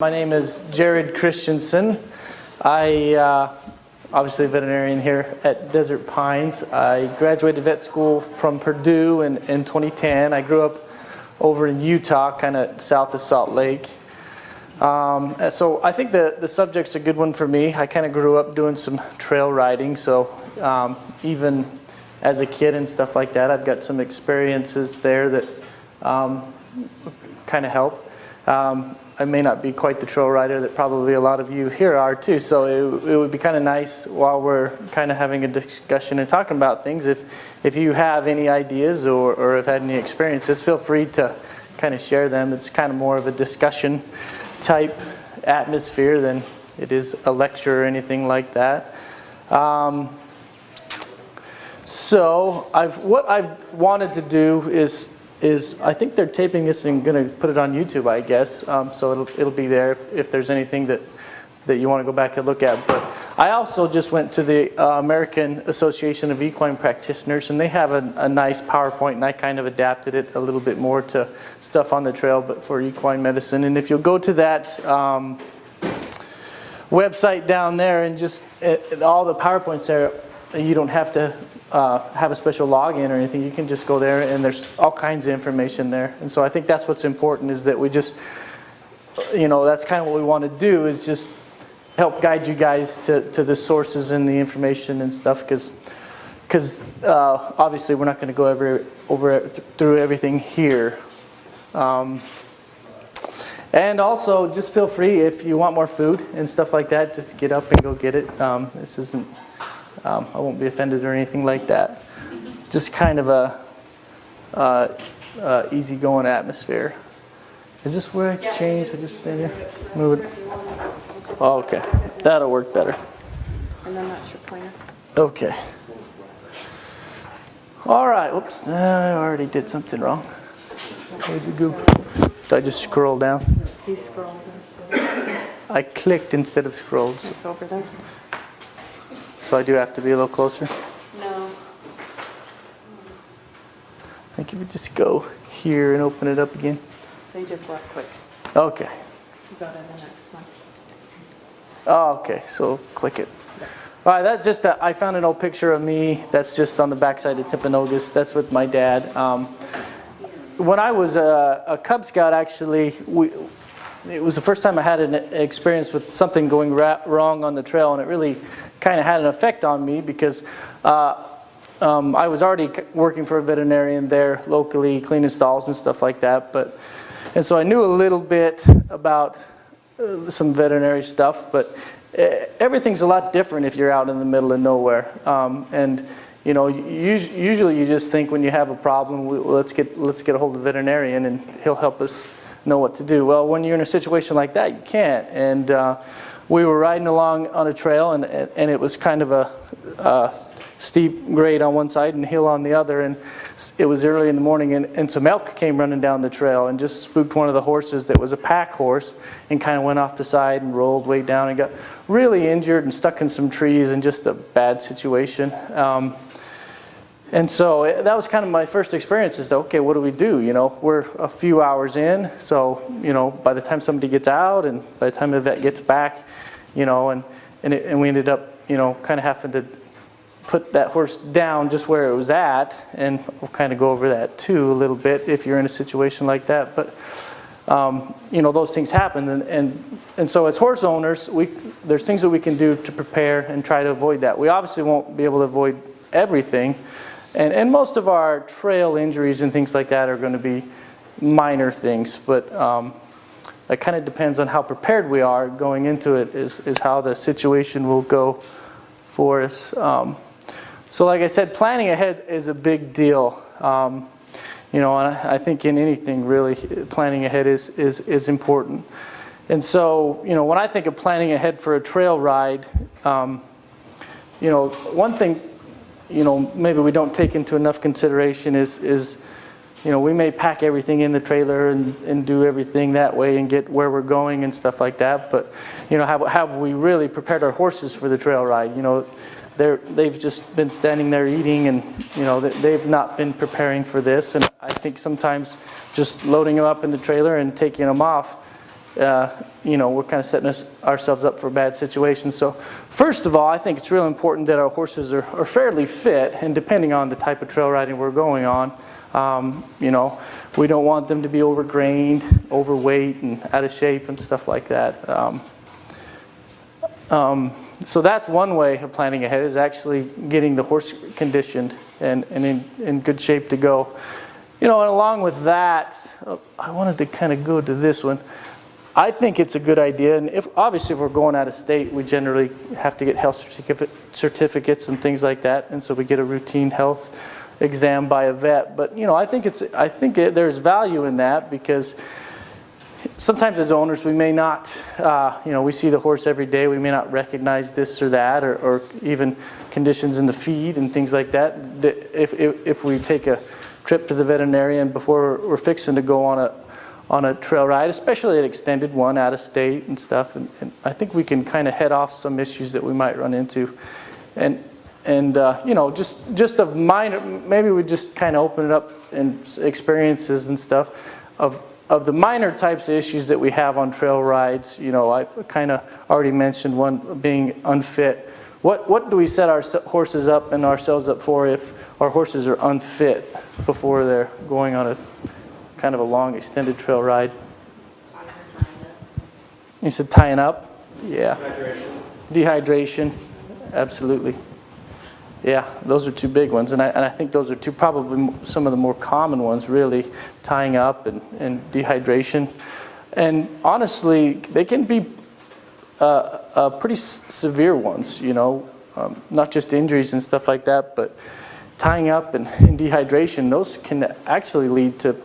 My name is Jared Christensen. I obviously a veterinarian here at Desert Pines. I graduated vet school from Purdue in 2010. I grew up over in Utah, kind of south of Salt Lake. So I think the subject's a good one for me. I kind of grew up doing some trail riding, so even as a kid and stuff like that, I've got some experiences there that kind of help. I may not be quite the trail rider that probably a lot of you here are too, so it would be kind of nice while we're kind of having a discussion and talking about things, if you have any ideas or have had any experiences, feel free to kind of share them. It's kind of more of a discussion type atmosphere than it is a lecture or anything like that. So what I've wanted to do is I think they're taping this and going to put it on YouTube, I guess. So it'll be there if there's anything that you want to go back and look at. But I also just went to the American Association of Equine Practitioners, and they have a nice PowerPoint, and I kind of adapted it a little bit more to stuff on the trail, but for equine medicine. And if you'll go to that website down there and just all the PowerPoints there, you don't have to have a special login or anything. You can just go there, and there's all kinds of information there. And so I think that's what's important, is that we just, that's kind of what we want to do, is just help guide you guys to the sources and the information and stuff, because obviously we're not going to go through everything here. And also, just feel free, if you want more food and stuff like that, just get up and go get it. This isn't, I won't be offended or anything like that. Just kind of a easygoing atmosphere. Is this where I change? I just stand here, move it. Oh, okay, that'll work better. And then that's your pointer. Okay. All right. Oops, I already did something wrong. Where's it go? Did I just scroll down? You scrolled. I clicked instead of scrolled. So. It's over there. So I do have to be a little closer? No. I think if you just go here and open it up again. So you just left click. Okay. You go to the next one. Oh, okay, so click it. All right, that's just I found an old picture of me. That's just on the backside of Timpanogos. That's with my dad. When I was a Cub Scout, actually, it was the first time I had an experience with something going wrong on the trail, and it really kind of had an effect on me, because I was already working for a veterinarian there locally, cleaning stalls and stuff like that. And so I knew a little bit about some veterinary stuff, but everything's a lot different if you're out in the middle of nowhere. And usually you just think when you have a problem, let's get a hold of the veterinarian and he'll help us know what to do. Well, when you're in a situation like that, you can't. And we were riding along on a trail, and it was kind of a steep grade on one side and hill on the other, and it was early in the morning, and some elk came running down the trail and just spooked one of the horses that was a pack horse, and kind of went off the side and rolled way down and got really injured and stuck in some trees, and just a bad situation. And so that was kind of my first experience, is that, okay, what do we do? We're a few hours in, so by the time somebody gets out and by the time the vet gets back, and we ended up kind of having to put that horse down just where it was at, and we'll kind of go over that too a little bit if you're in a situation like that. But those things happen, and so as horse owners, there's things that we can do to prepare and try to avoid that. We obviously won't be able to avoid everything, and most of our trail injuries and things like that are going to be minor things, but it kind of depends on how prepared we are going into it, is how the situation will go for us. So like I said, planning ahead is a big deal. And I think in anything really, planning ahead is important. And so, when I think of planning ahead for a trail ride, one thing, maybe we don't take into enough consideration is we may pack everything in the trailer and do everything that way and get where we're going and stuff like that. But, have we really prepared our horses for the trail ride? They've just been standing there eating, and they've not been preparing for this. And I think sometimes just loading them up in the trailer and taking them off we're kind of setting ourselves up for bad situations. So first of all, I think it's real important that our horses are fairly fit, and depending on the type of trail riding we're going on, we don't want them to be overgrained, overweight, and out of shape and stuff like that. So that's one way of planning ahead, is actually getting the horse conditioned and in good shape to go. And along with that, I wanted to kind of go to this one. I think it's a good idea, and obviously if we're going out of state, we generally have to get health certificates and things like that, and so we get a routine health exam by a vet. But I think there's value in that, because sometimes as owners we may not, we see the horse every day, we may not recognize this or that, or even conditions in the feed and things like that. If we take a trip to the veterinarian before we're fixing to go on a trail ride, especially an extended one out of state and stuff, and I think we can kind of head off some issues that we might run into, and just a minor, maybe we just kind of open it up in experiences and stuff of the minor types of issues that we have on trail rides. I kind of already mentioned one being unfit. What do we set our horses up and ourselves up for if our horses are unfit before they're going on a kind of a long extended trail ride? You said tying up? Yeah. Dehydration. Absolutely. Yeah, those are two big ones, and I think those are probably some of the more common ones, really, tying up and dehydration. And honestly, they can be pretty severe ones, not just injuries and stuff like that, but tying up and dehydration, those can actually lead to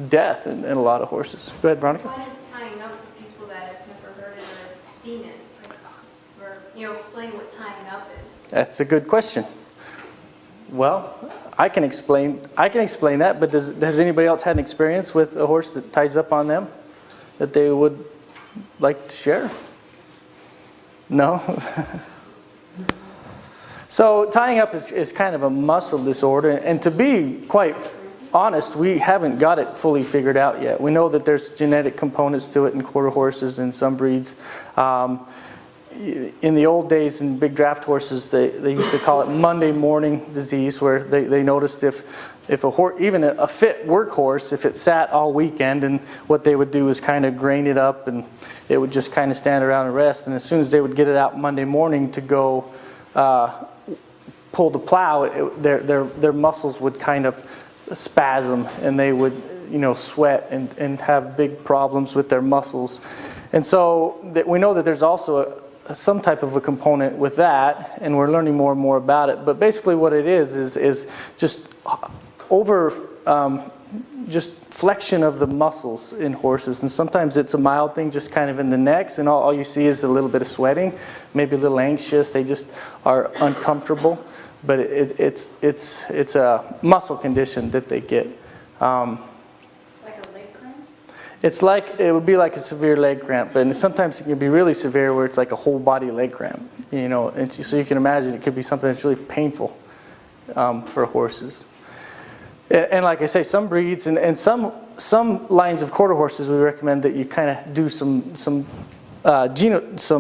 death in a lot of horses. Go ahead, Veronica. What is tying up for people that have never heard it or seen it? Or, explain what tying up is. That's a good question. Well, I can explain that, but has anybody else had an experience with a horse that ties up on them that they would like to share? No? So tying up is kind of a muscle disorder, and to be quite honest, we haven't got it fully figured out yet. We know that there's genetic components to it in quarter horses and some breeds. In the old days in big draft horses, they used to call it Monday morning disease, where they noticed if a horse, even a fit workhorse, if it sat all weekend, and what they would do is kind of grain it up, and it would just kind of stand around and rest. And as soon as they would get it out Monday morning to go pull the plow, their muscles would kind of spasm, and they would sweat and have big problems with their muscles. And so we know that there's also some type of a component with that, and we're learning more and more about it. But basically what it is just just flexion of the muscles in horses. And sometimes it's a mild thing, just kind of in the necks, and all you see is a little bit of sweating, maybe a little anxious, they just are uncomfortable. But it's a muscle condition that they get. Like a leg cramp? It would be like a severe leg cramp, and sometimes it can be really severe where it's like a whole body leg cramp, and so you can imagine it could be something that's really painful for horses. And like I say, some breeds and some lines of quarter horses, we recommend that you kind of do some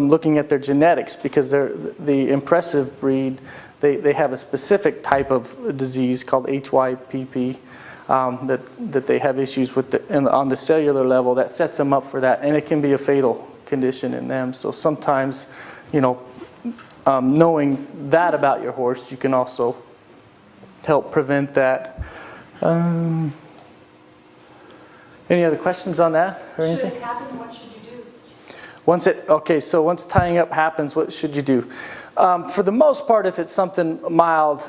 looking at their genetics, because the impressive breed, they have a specific type of disease called HYPP that they have issues with on the cellular level that sets them up for that, and it can be a fatal condition in them. So sometimes, knowing that about your horse, you can also help prevent that. Any other questions on that or anything? Should it happen, what should you do? So once tying up happens, what should you do? For the most part, if it's something mild,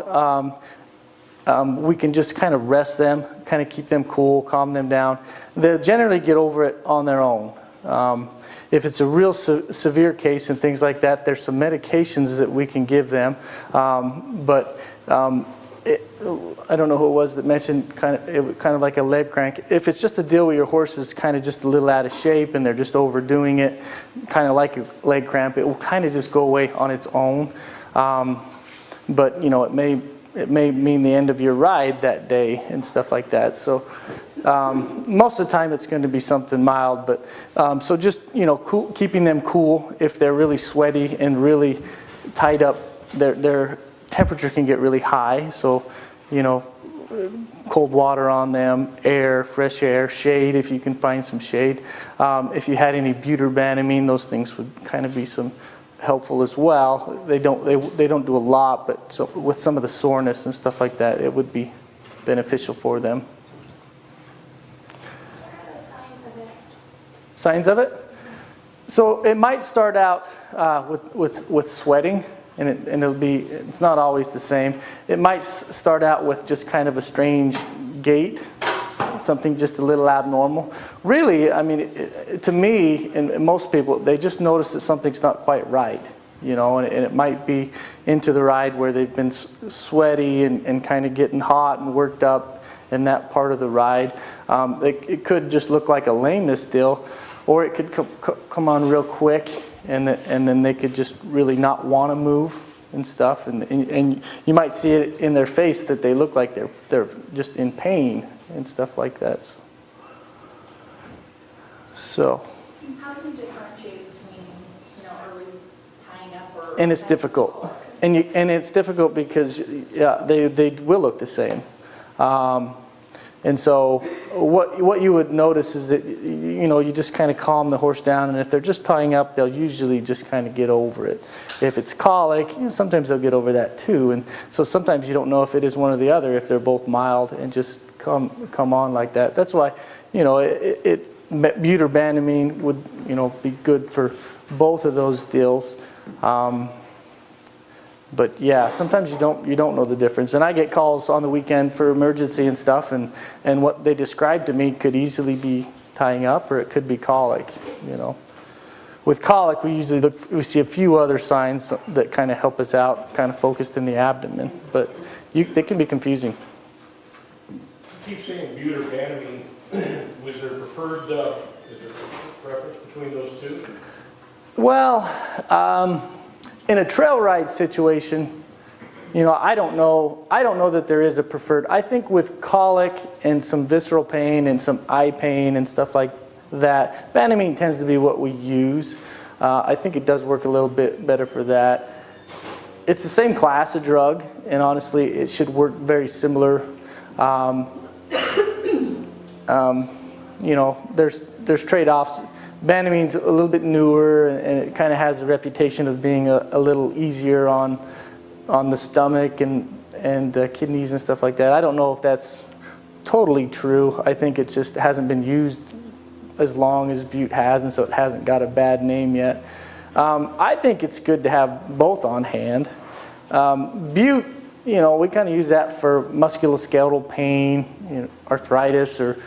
we can just kind of rest them, kind of keep them cool, calm them down. They'll generally get over it on their own. If it's a real severe case and things like that, there's some medications that we can give them. I don't know who it was that mentioned kind of like a leg cramp. If it's just a deal where your horse is kind of just a little out of shape and they're just overdoing it, kind of like a leg cramp, it will kind of just go away on its own. But it may it may mean the end of your ride that day and stuff like that. So most of the time it's going to be something mild, but so just, you know, keeping them cool. If they're really sweaty and really tied up, their temperature can get really high. So, you know, cold water on them, air, fresh air, shade if you can find some shade. If you had any butyrbandamine, those things would kind of be some helpful as well. They don't do a lot, but so with some of the soreness and stuff like that, it would be beneficial for them. What are the signs of it? Signs of it? So it might start out with sweating, and it's not always the same. It might start out with just kind of a strange gait, something just a little abnormal. Really, I mean, to me and most people, they just notice that something's not quite right, you know, and it might be into the ride where they've been sweaty and kind of getting hot and worked up in that part of the ride. It could just look like a lameness still, or it could come on real quick, and then they could just really not want to move and stuff, and you might see it in their face that they look like they're just in pain and stuff like that. So. How do you differentiate between, you know, are we tying up or? And it's difficult, and it's difficult because they will look the same. And so what you would notice is that, you know, you just kind of calm the horse down, and if they're just tying up, they'll usually just kind of get over it. If it's colic, you know, sometimes they'll get over that too, and so sometimes you don't know if it is one or the other, if they're both mild and just come on like that. That's why, you know, butyrbandamine would, you know, be good for both of those deals. But yeah, sometimes you don't know the difference. And I get calls on the weekend for emergency and stuff, and what they describe to me could easily be tying up, or it could be colic, you know. With colic, we see a few other signs that kind of help us out, kind of focused in the abdomen, but they can be confusing. You keep saying butyrbandamine. Was there preferred, is there a preference between those two? Well, in a trail ride situation, you know, I don't know that there is a preferred. I think with colic and some visceral pain and some eye pain and stuff like that, bandamine tends to be what we use. I think it does work a little bit better for that. It's the same class of drug, and honestly, it should work very similar. You know, there's trade-offs. Bandamine's a little bit newer, and it kind of has a reputation of being a little easier on the stomach and the kidneys and stuff like that. I don't know if that's totally true. I think it just hasn't been used as long as Butte has, and so it hasn't got a bad name yet. I think it's good to have both on hand. Butte, you know, we kind of use that for musculoskeletal pain, you know, arthritis or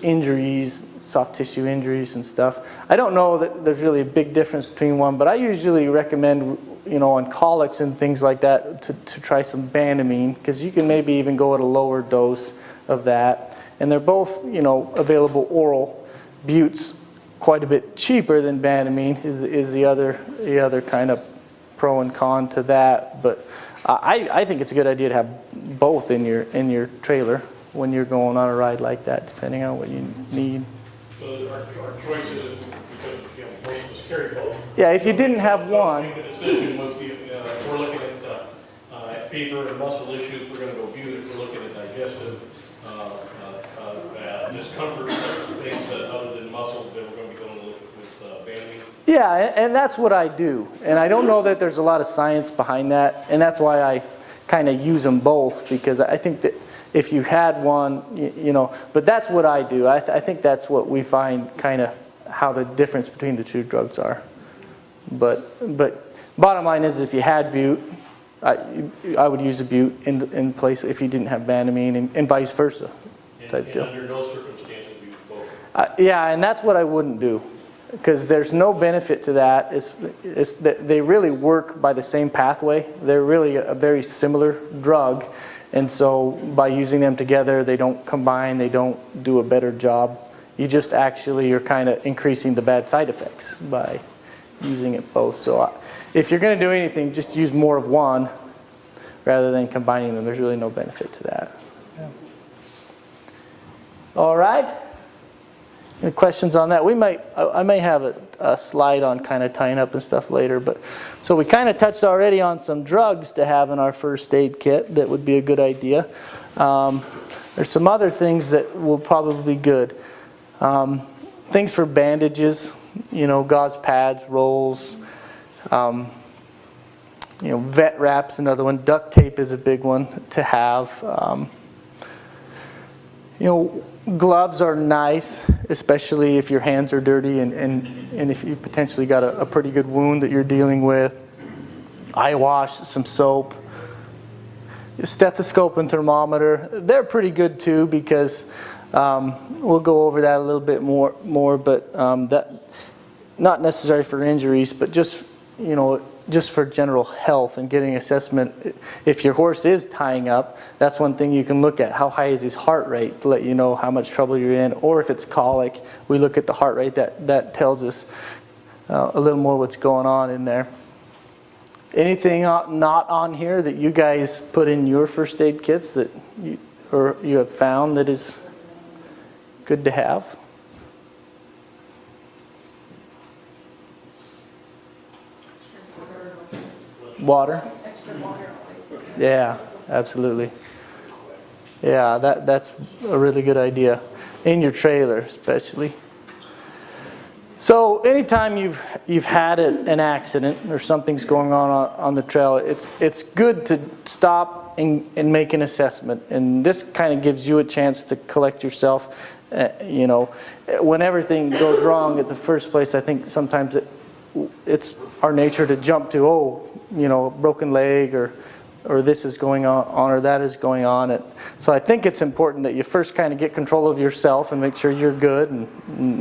injuries, soft tissue injuries and stuff. I don't know that there's really a big difference between one, but I usually recommend, you know, on colics and things like that to try some bandamine, because you can maybe even go at a lower dose of that. And they're both, you know, available oral. Butte's quite a bit cheaper than bandamine is the other kind of pro and con to that. But I think it's a good idea to have both in your trailer when you're going on a ride like that, depending on what you need. So our choice is, because, you know, most of us carry both. Yeah, if you didn't have one. Make the decision once we're looking at fever and muscle issues, we're going to go Butte. If we're looking at digestive discomfort things other than muscle, then we're going to be going to look with bandamine. Yeah, and that's what I do. And I don't know that there's a lot of science behind that, and that's why I kind of use them both, because I think that if you had one, you know, but that's what I do. I think that's what we find kind of how the difference between the two drugs are. But bottom line is, if you had Butte, I would use a Butte in place if you didn't have bandamine, and vice versa. And Deal. under no circumstances use both. Yeah, and that's what I wouldn't do, because there's no benefit to that. It's that they really work by the same pathway. They're really a very similar drug. And so by using them together, they don't combine, they don't do a better job. You just actually are kind of increasing the bad side effects by using it both. So if you're going to do anything, just use more of one. rather than combining them. There's really no benefit to that. Yeah. All right. Any questions on that? I may have a slide on kind of tying up and stuff later, but so we kind of touched already on some drugs to have in our first aid kit that would be a good idea. There's some other things that will probably be good. Things for bandages, gauze pads, rolls, vet wrap's another one. Duct tape is a big one to have. Gloves are nice, especially if your hands are dirty and if you've potentially got a pretty good wound that you're dealing with. Eye wash, some soap. Stethoscope and thermometer, they're pretty good too, because we'll go over that a little bit more, but that not necessary for injuries, but just for general health and getting assessment. If your horse is tying up, that's one thing you can look at. How high is his heart rate to let you know how much trouble you're in? Or if it's colic, we look at the heart rate. That tells us a little more what's going on in there. Anything not on here that you guys put in your first aid kits that you have found that is good to have? Water? Extra water. Yeah, absolutely. Yeah, that's a really good idea. In your trailer, especially. So anytime you've had an accident or something's going on the trail, it's good to stop and make an assessment. And this kind of gives you a chance to collect yourself. When everything goes wrong at the first place, I think sometimes it's our nature to jump to, broken leg or this is going on or that is going on. So I think it's important that you first kind of get control of yourself and make sure you're good and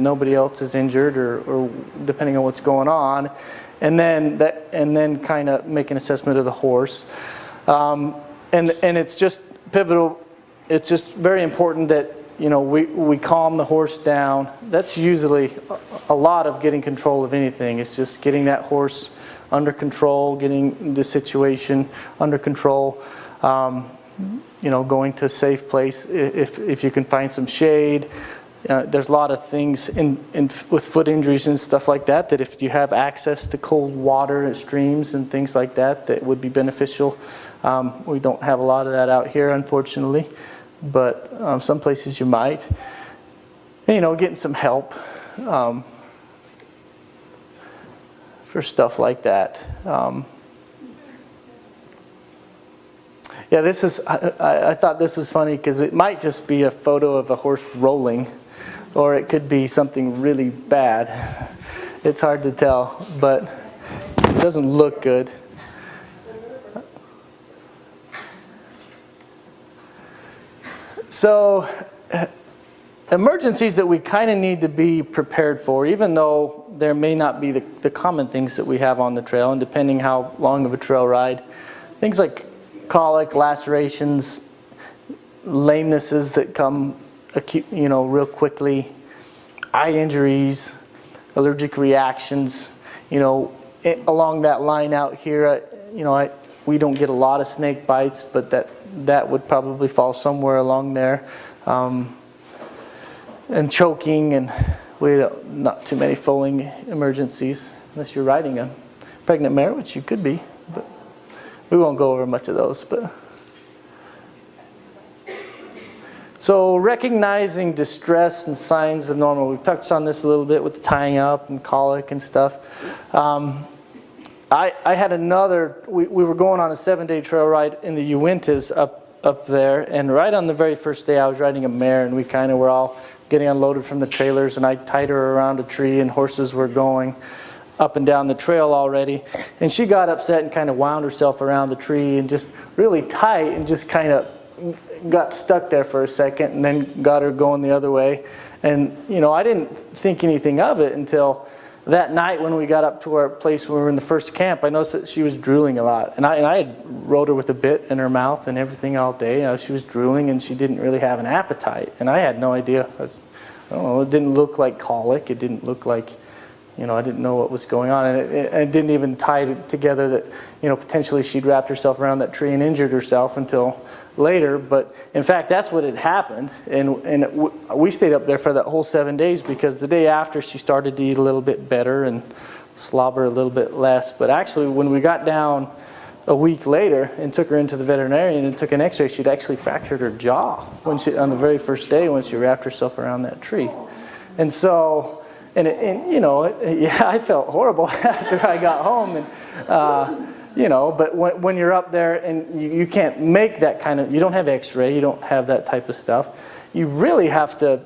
nobody else is injured or depending on what's going on, and then kind of make an assessment of the horse. And it's just pivotal. It's just very important that we calm the horse down. That's usually a lot of getting control of anything. It's just getting that horse under control, getting the situation under control, going to a safe place if you can find some shade. There's a lot of things with foot injuries and stuff like that if you have access to cold water and streams and things like that would be beneficial. We don't have a lot of that out here, unfortunately, but some places you might. And, getting some help for stuff like that. This is, I thought this was funny because it might just be a photo of a horse rolling, or it could be something really bad. It's hard to tell, but it doesn't look good. So, emergencies that we kind of need to be prepared for, even though there may not be the common things that we have on the trail, and depending how long of a trail ride. Things like colic, lacerations, lamenesses that come real quickly, eye injuries, allergic reactions, along that line out here, we don't get a lot of snake bites, but that would probably fall somewhere along there. And choking, and not too many foaling emergencies unless you're riding a pregnant mare, which you could be, but we won't go over much of those. But so recognizing distress and signs of normal. We've touched on this a little bit with the tying up and colic and stuff. I had we were going on a 7-day trail ride in the Uintas up there, and right on the very first day I was riding a mare, and we kind of were all getting unloaded from the trailers, and I tied her around a tree, and horses were going up and down the trail already, and she got upset and kind of wound herself around the tree and just really tight, and just kind of got stuck there for a second, and then got her going the other way. And I didn't think anything of it until that night when we got up to our place when we were in the first camp. I noticed that she was drooling a lot, and I had rode her with a bit in her mouth and everything all day. She was drooling, and she didn't really have an appetite, and I had no idea. I don't know, it didn't look like colic, it didn't look like I didn't know what was going on, and it didn't even tie it together that, potentially she'd wrapped herself around that tree and injured herself until later. But in fact, that's what had happened, and we stayed up there for that whole 7 days, because the day after she started to eat a little bit better and slobber a little bit less. But actually, when we got down a week later and took her into the veterinarian and took an x-ray, she'd actually fractured her jaw on the very first day when she wrapped herself around that tree. And so, I felt horrible after I got home, and but when you're up there and you can't make that kind of, you don't have x-ray, you don't have that type of stuff, you really have to,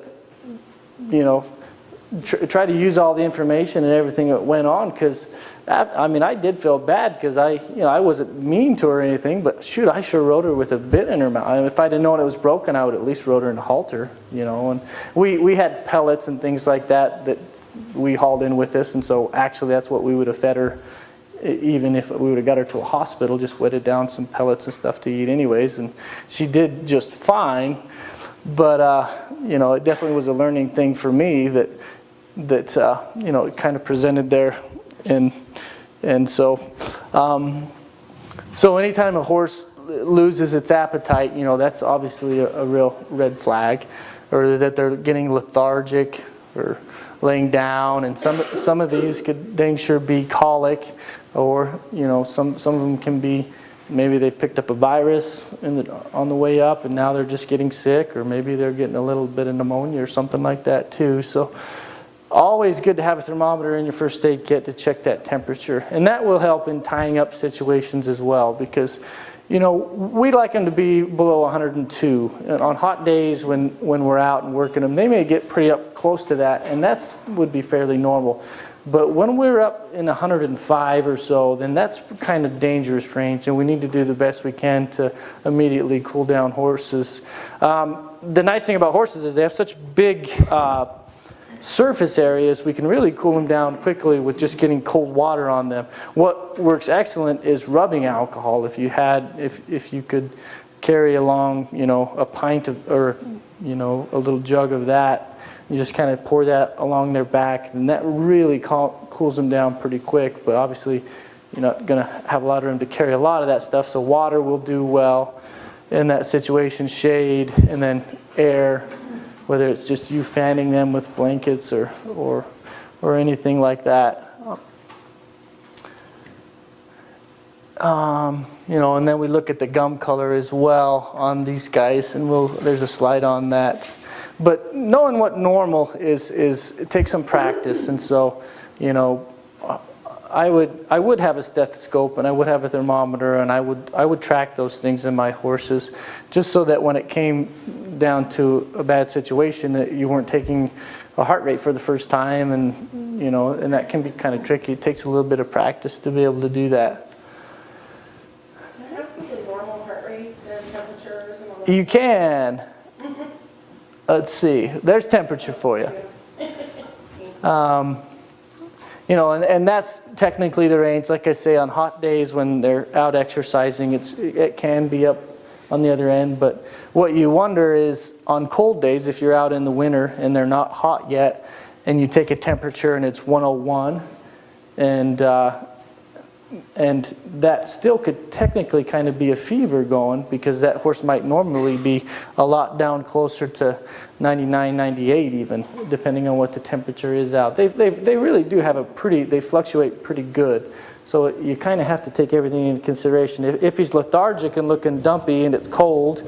try to use all the information and everything that went on, because I did feel bad, because I wasn't mean to her or anything, but shoot, I sure rode her with a bit in her mouth. If I'd have known it was broken, I would at least rode her in a halter, and we had pellets and things like that we hauled in with us, and so actually that's what we would have fed her, even if we would have got her to a hospital, just wetted down some pellets and stuff to eat anyways, and she did just fine. But it definitely was a learning thing for me that it kind of presented there, and so anytime a horse loses its appetite, that's obviously a real red flag, or that they're getting lethargic or laying down, and some of these could dang sure be colic, or some of them can be, maybe they've picked up a virus on the way up and now they're just getting sick, or maybe they're getting a little bit of pneumonia or something like that too. So always good to have a thermometer in your first aid kit to check that temperature, and that will help in tying up situations as well, because we like them to be below 102. And on hot days when we're out and working them, they may get pretty up close to that, and that would be fairly normal. But when we're up in 105 or so, then that's kind of dangerous range, and we need to do the best we can to immediately cool down horses. The nice thing about horses is they have such big surface areas, we can really cool them down quickly with just getting cold water on them. What works excellent is rubbing alcohol. If you could carry along, a pint of, or a little jug of that, you just kind of pour that along their back, and that really cools them down pretty quick. But obviously, you're not going to have a lot of room to carry a lot of that stuff, so water will do well in that situation. Shade, and then air, whether it's just you fanning them with blankets or anything like that. And then we look at the gum color as well on these guys, and there's a slide on that. But knowing what normal is it takes some practice, and so I would have a stethoscope, and I would have a thermometer, and I would track those things in my horses, just so that when it came down to a bad situation, that you weren't taking a heart rate for the first time, and and that can be kind of tricky. It takes a little bit of practice to be able to do that. Can I ask you the normal heart rates and temperatures and all that? You can. Let's see. There's temperature for you. And that's technically the range. Like I say, on hot days when they're out exercising, it can be up on the other end. But what you wonder is, on cold days, if you're out in the winter and they're not hot yet, and you take a temperature and it's 101, and that still could technically kind of be a fever going, because that horse might normally be a lot down closer to 99, 98 even, depending on what the temperature is out. They really do have they fluctuate pretty good. So you kind of have to take everything into consideration. If he's lethargic and looking dumpy and it's cold,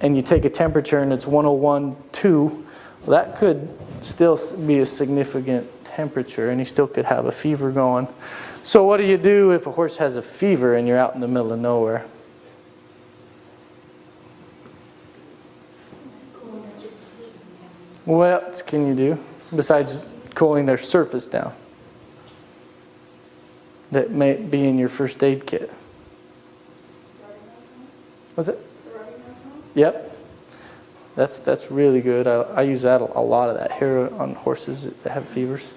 and you take a temperature and it's 101.2, well, that could still be a significant temperature, and he still could have a fever going. So what do you do if a horse has a fever and you're out in the middle of nowhere? What else can you do besides cooling their surface down? That may be in your first aid kit. Was it? Yep. That's really good. I use that a lot of that here on horses that have fevers.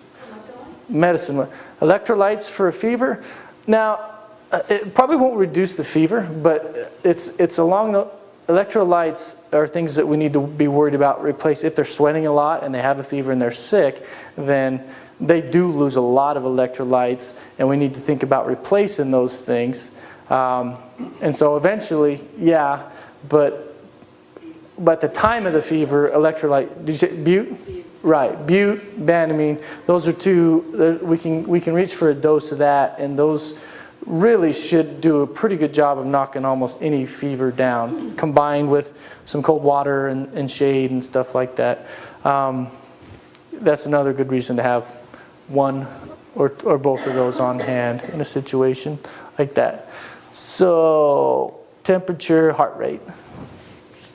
Medicine. Electrolytes for a fever. Now, it probably won't reduce the fever, but it's along the electrolytes are things that we need to be worried about replace. If they're sweating a lot and they have a fever and they're sick, then they do lose a lot of electrolytes, and we need to think about replacing those things. And so eventually, yeah, but at the time of the fever, electrolyte, did you say bute? Right, bute, banamine, those are two, we can reach for a dose of that, and those really should do a pretty good job of knocking almost any fever down, combined with some cold water and shade and stuff like that. That's another good reason to have one or both of those on hand in a situation like that. So temperature, heart rate.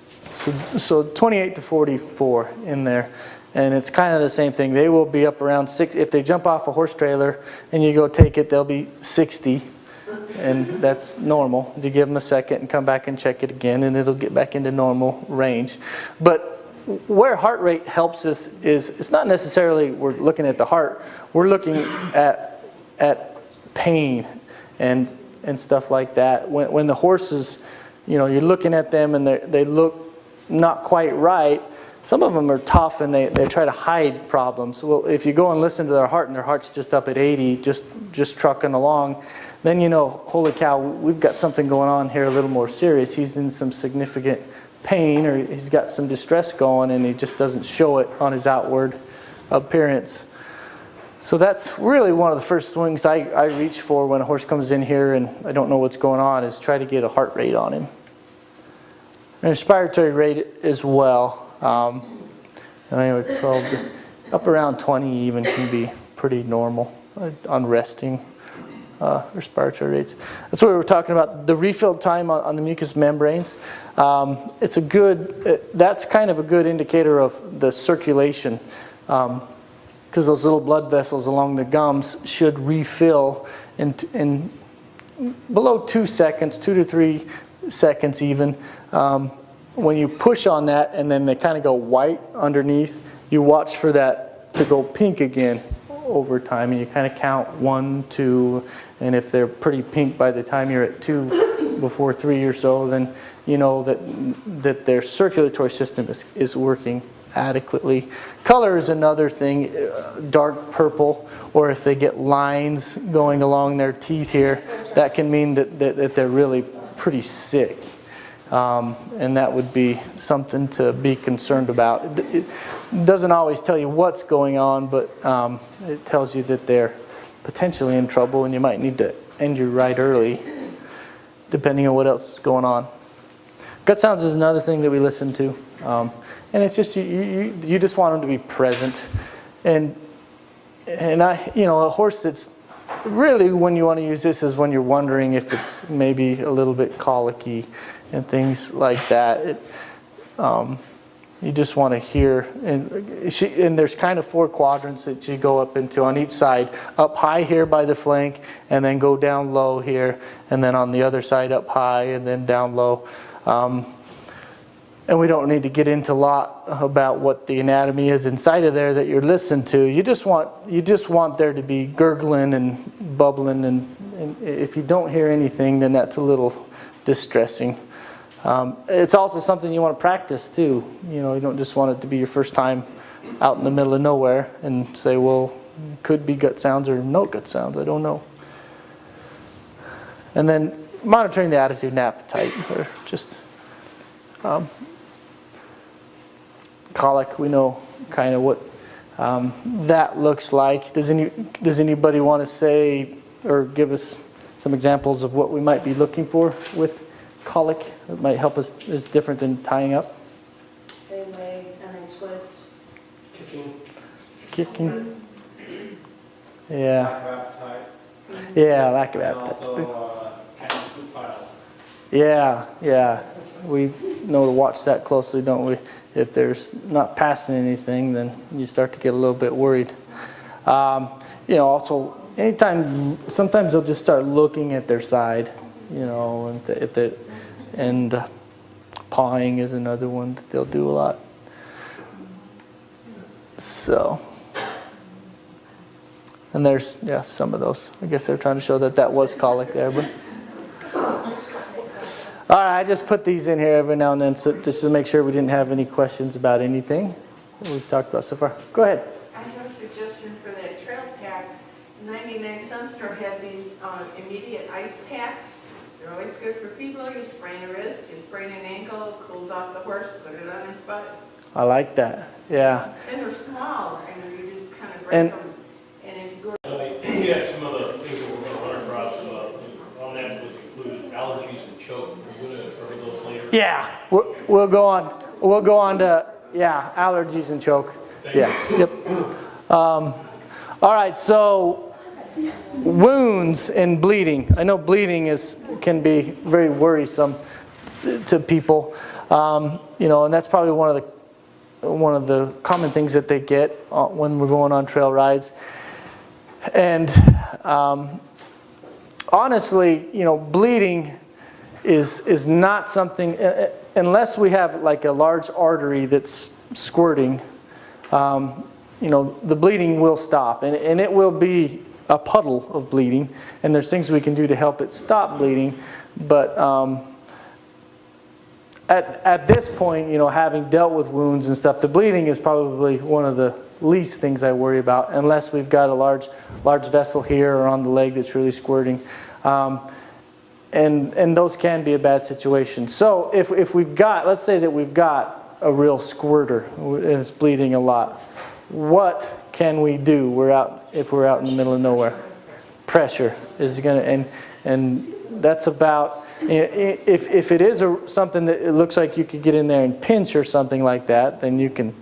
So 28 to 44 in there. And it's kind of the same thing. They will be up around 6. If they jump off a horse trailer and you go take it, they'll be 60. And that's normal. You give them a second and come back and check it again, and it'll get back into normal range. But where heart rate helps us is, it's not necessarily we're looking at the heart. We're looking at pain and stuff like that. When the horses, you're looking at them and they look not quite right. Some of them are tough and they try to hide problems. Well, if you go and listen to their heart and their heart's just up at 80, just trucking along, then holy cow, we've got something going on here a little more serious. He's in some significant pain, or he's got some distress going, and he just doesn't show it on his outward appearance. So that's really one of the first things I reach for when a horse comes in here and I don't know what's going on, is try to get a heart rate on him. And respiratory rate as well. Anyway, probably up around 20 even can be pretty normal on resting respiratory rates. That's what we were talking about. The refill time on the mucous membranes. It's a good. That's kind of a good indicator of the circulation, because those little blood vessels along the gums should refill in below 2 seconds, 2 to 3 seconds even. When you push on that and then they kind of go white underneath, you watch for that to go pink again over time, and you kind of count 1, 2, and if they're pretty pink by the time you're at 2, before 3 or so, then you know that their circulatory system is working adequately. Color is another thing, dark purple, or if they get lines going along their teeth here, that can mean that they're really pretty sick. And that would be something to be concerned about. It doesn't always tell you what's going on, but it tells you that they're potentially in trouble and you might need to end your ride early, depending on what else is going on. Gut sounds is another thing that we listen to. And it's just, you just want them to be present. And a horse that's really, when you want to use this, is when you're wondering if it's maybe a little bit colicky and things like that. You just want to hear, and there's kind of 4 quadrants that you go up into on each side. Up high here by the flank, and then go down low here, and then on the other side up high, and then down low. And we don't need to get into a lot about what the anatomy is inside of there that you're listening to. You just want there to be gurgling and bubbling, and if you don't hear anything, then that's a little distressing. It's also something you want to practice too. You don't just want it to be your first time out in the middle of nowhere and say, well, could be gut sounds or no gut sounds, I don't know. And then monitoring the attitude and appetite, or just colic, we know kind of what that looks like. Does anybody want to say or give us some examples of what we might be looking for with colic that might help us? Is different than tying up? Same way, and then twist. Kicking. Yeah. Lack of appetite. Yeah, lack of And appetite. also catching food piles. Yeah. We know to watch that closely, don't we? If there's not passing anything, then you start to get a little bit worried. Also, sometimes they'll just start looking at their side, and pawing is another one that they'll do a lot. So, and there's some of those. I guess they're trying to show that was colic there, but. All right, I just put these in here every now and then, so just to make sure we didn't have any questions about anything that we've talked about so far. Go ahead. I have a suggestion for that trail you sprain a wrist, you sprain an ankle, cools off the horse, put it on his butt. I like that. Yeah. And they're small, and you just kind of And- break them. And if you go Yeah, some of the things that we're gonna run across, on that list include allergies and choke. Are you gonna cover those later? Yeah, we'll go on. We'll go on to, yeah, allergies and choke. Yeah, yep. All right, so wounds and bleeding. I know bleeding can be very worrisome to people, and that's probably one of the common things that they get when we're going on trail rides. And honestly, bleeding is not something, unless we have like a large artery that's squirting, the bleeding will stop, and it will be a puddle of bleeding, and there's things we can do to help it stop bleeding. But at this point, having dealt with wounds and stuff, the bleeding is probably one of the least things I worry about, unless we've got a large vessel here or on the leg that's really squirting. And those can be a bad situation. So if we've got, let's say that we've got a real squirter and it's bleeding a lot, what can we do? If we're out in the middle of nowhere. Pressure is going to, and that's about, if it is something that it looks like you could get in there and pinch or something like that, then you can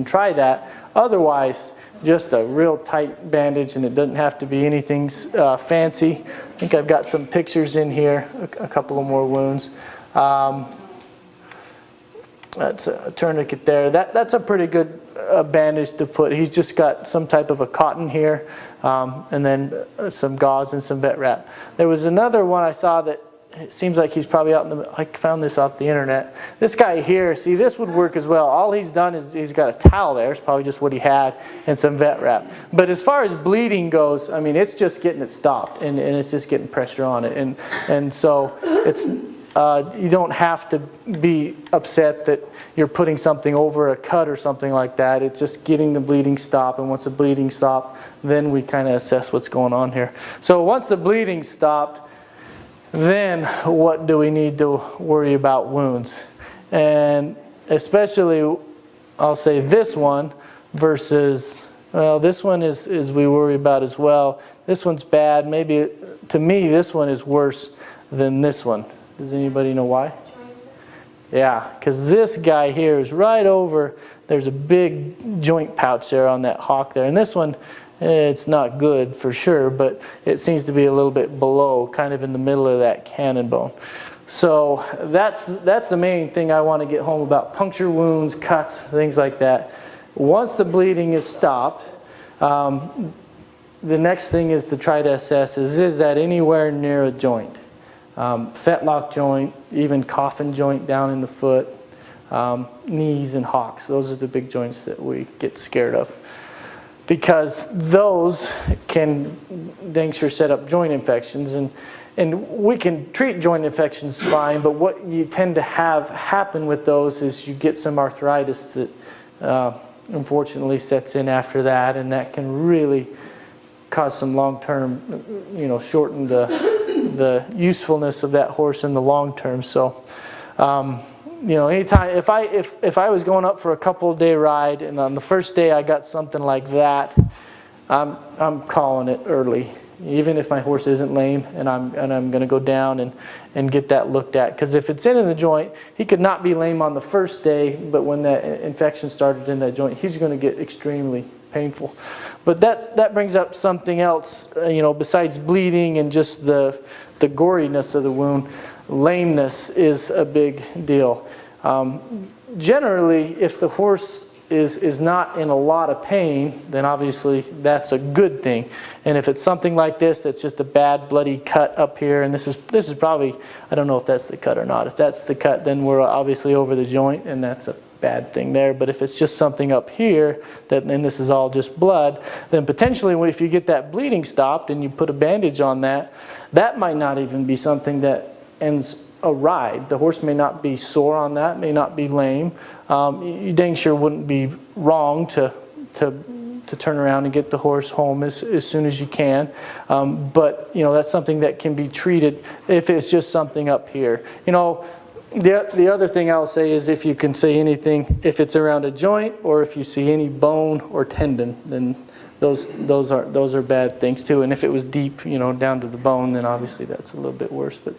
try that. Otherwise, just a real tight bandage, and it doesn't have to be anything fancy. I think I've got some pictures in here, a couple of more wounds. That's a tourniquet there. That's a pretty good bandage to put. He's just got some type of a cotton here, and then some gauze and some vet wrap. There was another one I saw that it seems like he's probably out in the, I found this off the internet. This guy here, see, this would work as well. All he's done is he's got a towel there. It's probably just what he had, and some vet wrap. But as far as bleeding goes, I mean, it's just getting it stopped, and it's just getting pressure on it. And so it's, you don't have to be upset that you're putting something over a cut or something like that. It's just getting the bleeding stopped, and once the bleeding stopped, then we kind of assess what's going on here. So once the bleeding stopped, then what do we need to worry about wounds? And especially, I'll say this one versus, well, this one is we worry about as well. This one's bad. Maybe, to me, this one is worse than this one. Does anybody know why? Yeah, because this guy here is right over, there's a big joint pouch there on that hock there. And this one, it's not good for sure, but it seems to be a little bit below, kind of in the middle of that cannon bone. So that's the main thing I want to get home about puncture wounds, cuts, things like that. Once the bleeding is stopped, the next thing is to try to assess is that anywhere near a joint? Fetlock joint, even coffin joint down in the foot, knees and hocks. Those are the big joints that we get scared of, because those can dang sure set up joint infections, and we can treat joint infections fine, but what you tend to have happen with those is you get some arthritis that unfortunately sets in after that, and that can really cause some long-term, shorten the usefulness of that horse in the long term. So anytime, if I was going up for a couple day ride and on the first day I got something like that, I'm calling it early, even if my horse isn't lame, and I'm going to go down and get that looked at. Because if it's in the joint, he could not be lame on the first day, but when that infection started in that joint, he's going to get extremely painful. But that brings up something else, besides bleeding and just the goriness of the wound. Lameness is a big deal. Generally, if the horse is not in a lot of pain, then obviously that's a good thing. And if it's something like this, that's just a bad bloody cut up here, and this is probably, I don't know if that's the cut or not. If that's the cut, then we're obviously over the joint, and that's a bad thing there. But if it's just something up here, and this is all just blood, then potentially if you get that bleeding stopped and you put a bandage on that, that might not even be something that ends a ride. The horse may not be sore on that, may not be lame. You dang sure wouldn't be wrong to to turn around and get the horse home as soon as you can. But, you know, that's something that can be treated if it's just something up here. You know, the other thing I'll say is if you can say anything, if it's around a joint or if you see any bone or tendon, then those are bad things too. And if it was deep, you know, down to the bone, then obviously that's a little bit worse. But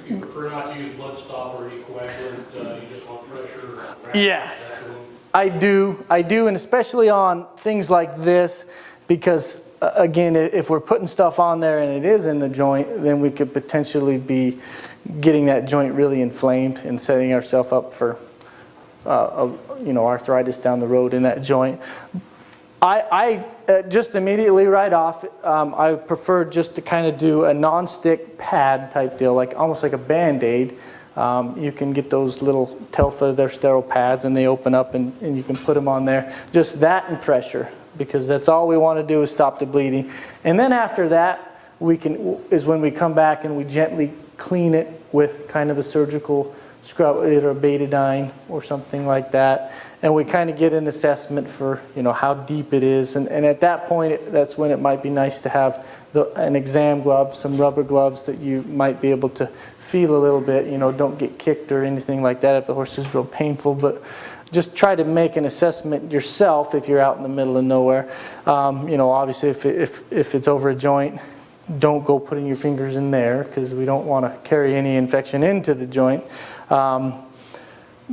You prefer not to use blood stop or anticoagulant, you just want pressure? yes. I do, and especially on things like this, because again, if we're putting stuff on there and it is in the joint, then we could potentially be getting that joint really inflamed and setting ourselves up for, you know, arthritis down the road in that joint. I just immediately right off, I prefer just to kind of do a non-stick pad type deal, like almost like a Band-Aid. You can get those little Telfa, they're sterile pads, and they open up and you can put them on there. Just that and pressure, because that's all we want to do is stop the bleeding. And then after that, is when we come back and we gently clean it with kind of a surgical scrub, either a betadine or something like that. And we kind of get an assessment for, you know, how deep it is. And at that point, that's when it might be nice to have an exam glove, some rubber gloves that you might be able to feel a little bit. You know, don't get kicked or anything like that if the horse is real painful. But just try to make an assessment yourself if you're out in the middle of nowhere. You know, obviously if it's over a joint, don't go putting your fingers in there because we don't want to carry any infection into the joint.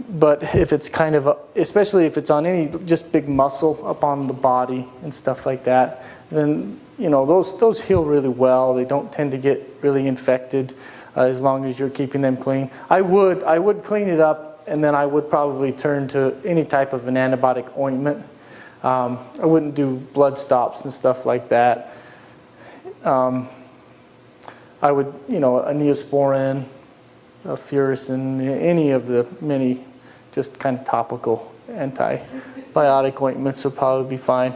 But if it's kind of, especially if it's on any just big muscle up on the body and stuff like that, then, you know, those heal really well. They don't tend to get really infected as long as you're keeping them clean. I would clean it up, and then I would probably turn to any type of an antibiotic ointment. I wouldn't do blood stops and stuff like that. I would, you know, a Neosporin, a Furicin, any of the many just kind of topical antibiotic ointments will probably be fine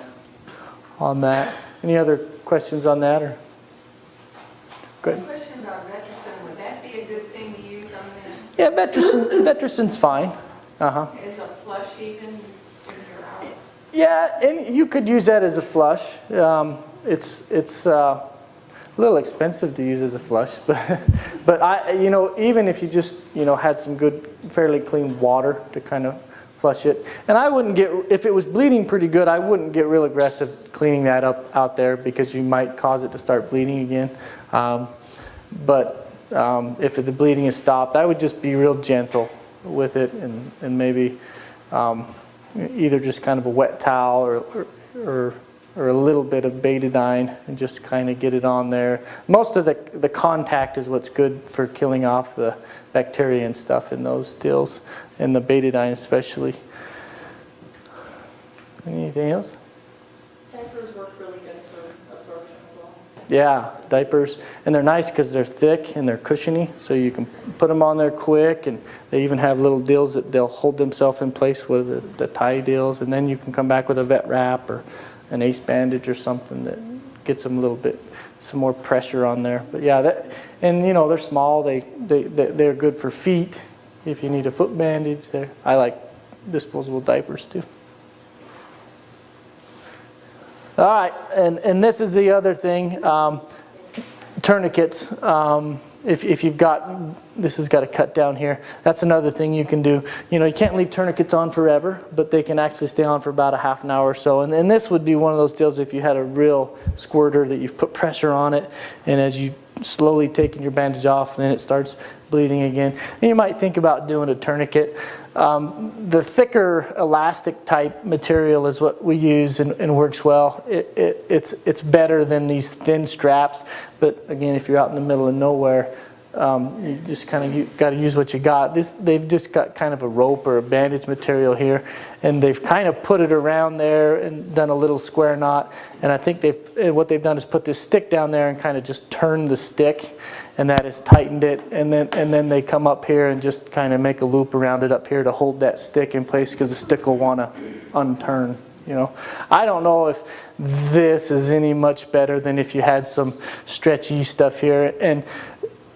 on that. Any other questions on that? Or good. Question about Vetericin, would that be a good thing to use on them? Yeah, Vetericin's fine. Is a flush even when you're out? Yeah, and you could use that as a flush. It's a little expensive to use as a flush, but I, you know, even if you just, you know, had some good, fairly clean water to kind of flush it. And I wouldn't get, if it was bleeding pretty good, I wouldn't get real aggressive cleaning that up out there because you might cause it to start bleeding again. But if the bleeding is stopped, I would just be real gentle with it and maybe either just kind of a wet towel or a little bit of betadine and just kind of get it on there. Most of the contact is what's good for killing off the bacteria and stuff in those deals, and the betadine especially. Anything else? Diapers work really good for absorption as well. Yeah, diapers, and they're nice because they're thick and they're cushiony, so you can put them on there quick, and they even have little deals that they'll hold themselves in place with the tie deals, and then you can come back with a vet wrap or an ace bandage or something that gets them a little bit, some more pressure on there. But yeah, and you know, they're small, they're good for feet. If you need a foot bandage, I like disposable diapers too. All right, and this is the other thing, tourniquets. If you've got, this has got a cut down here, that's another thing you can do. You know, you can't leave tourniquets on forever, but they can actually stay on for about a half an hour or so. And this would be one of those deals if you had a real squirter that you've put pressure on it, and as you slowly taking your bandage off, then it starts bleeding again. And you might think about doing a tourniquet. The thicker elastic type material is what we use and works well. It's better than these thin straps, but again, if you're out in the middle of nowhere, you just kind of got to use what you got. They've just got kind of a rope or a bandage material here, and they've kind of put it around there and done a little square knot. And I think what they've done is put this stick down there and kind of just turn the stick, and that has tightened it. And then they come up here and just kind of make a loop around it up here to hold that stick in place because the stick will want to unturn. You know, I don't know if this is any much better than if you had some stretchy stuff here. And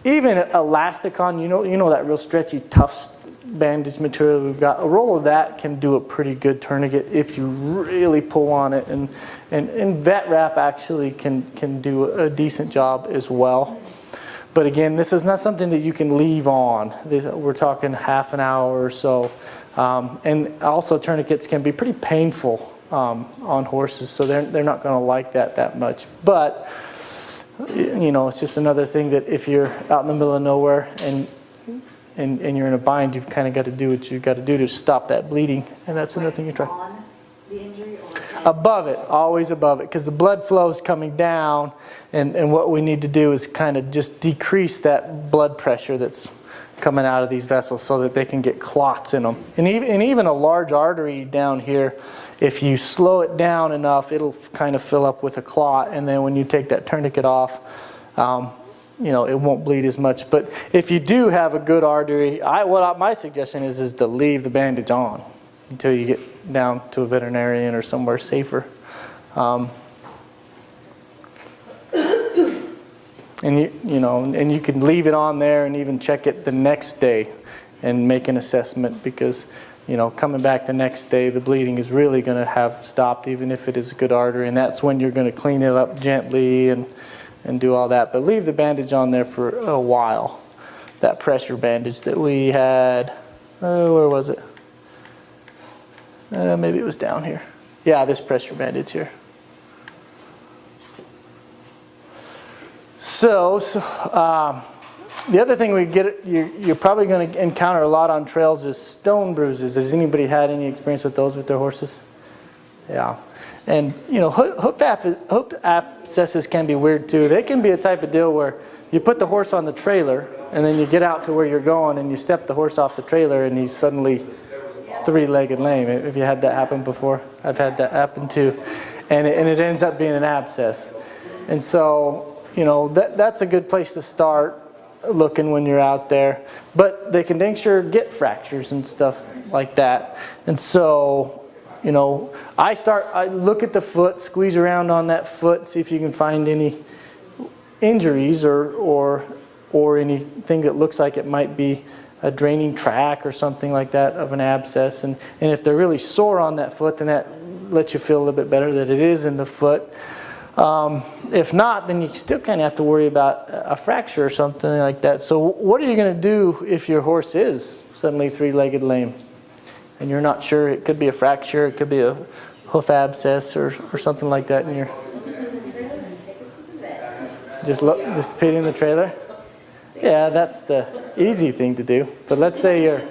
even Elasticon, you know that real stretchy, tough bandage material we've got, a roll of that can do a pretty good tourniquet if you really pull on it. And vet wrap actually can do a decent job as well. But again, this is not something that you can leave on. We're talking half an hour or so. And also tourniquets can be pretty painful on horses, so they're not going to like that much. But you know, it's just another thing that if you're out in the middle of nowhere and you're in a bind, you've kind of got to do what you've got to do to stop that bleeding, and that's another thing you try. On the injury or? Above it, always above it, because the blood flow is coming down, and what we need to do is kind of just decrease that blood pressure that's coming out of these vessels so that they can get clots in them. And even a large artery down here, if you slow it down enough, it'll kind of fill up with a clot, and then when you take that tourniquet off, you know, it won't bleed as much. But if you do have a good artery, my suggestion is to leave the bandage on until you get down to a veterinarian or somewhere safer. And you can leave it on there and even check it the next day and make an assessment, because you know, coming back the next day, the bleeding is really going to have stopped, even if it is a good artery, and that's when you're going to clean it up gently and do all that. But leave the bandage on there for a while. That pressure bandage that we had, where was it? Maybe it was down here. Yeah, this pressure bandage here. So the other thing you're probably going to encounter a lot on trails is stone bruises. Has anybody had any experience with those with their horses? Yeah. And you know, hoof abscesses can be weird too. They can be a type of deal where you put the horse on the trailer and then you get out to where you're going and you step the horse off the trailer and he's suddenly three-legged lame. Have you had that happen before? I've had that happen too. And it ends up being an abscess. And so, you know, that's a good place to start looking when you're out there. But they can dang sure get fractures and stuff like that. And so, you know, I look at the foot, squeeze around on that foot, see if you can find any injuries or anything that looks like it might be a draining track or something like that of an abscess. And if they're really sore on that foot, then that lets you feel a little bit better that it is in the foot. If not, then you still kind of have to worry about a fracture or something like that. So what are you going to do if your horse is suddenly three-legged lame and you're not sure? It could be a fracture, it could be a hoof abscess or something like that. And you're just put it in the trailer. Yeah, that's the easy thing to do. But let's say you're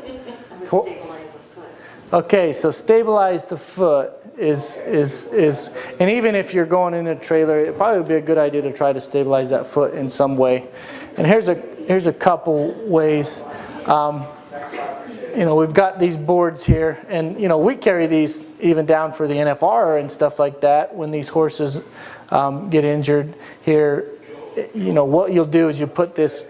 okay. So stabilize the foot is and even if you're going in a trailer, it probably would be a good idea to try to stabilize that foot in some way. And here's a couple ways. You know, we've got these boards here, and you know, we carry these even down for the NFR and stuff like that when these horses get injured here. You know, what you'll do is you put this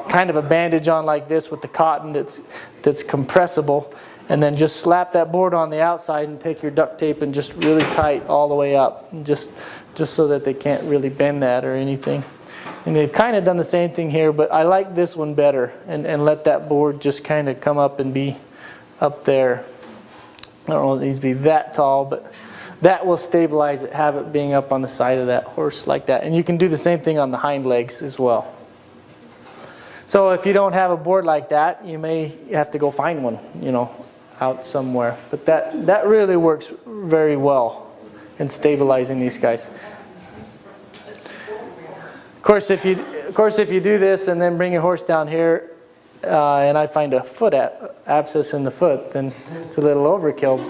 kind of a bandage on like this with the cotton that's compressible, and then just slap that board on the outside and take your duct tape and just really tight all the way up, and just so that they can't really bend that or anything. And they've kind of done the same thing here, but I like this one better, and let that board just kind of come up and be up there. I don't know if it needs to be that tall, but that will stabilize it, have it being up on the side of that horse like that. And you can do the same thing on the hind legs as well. So if you don't have a board like that, you may have to go find one, you know, out somewhere. But that really works very well in stabilizing these guys. Of course, if you do this and then bring your horse down here, and I find a foot abscess in the foot, then it's a little overkill.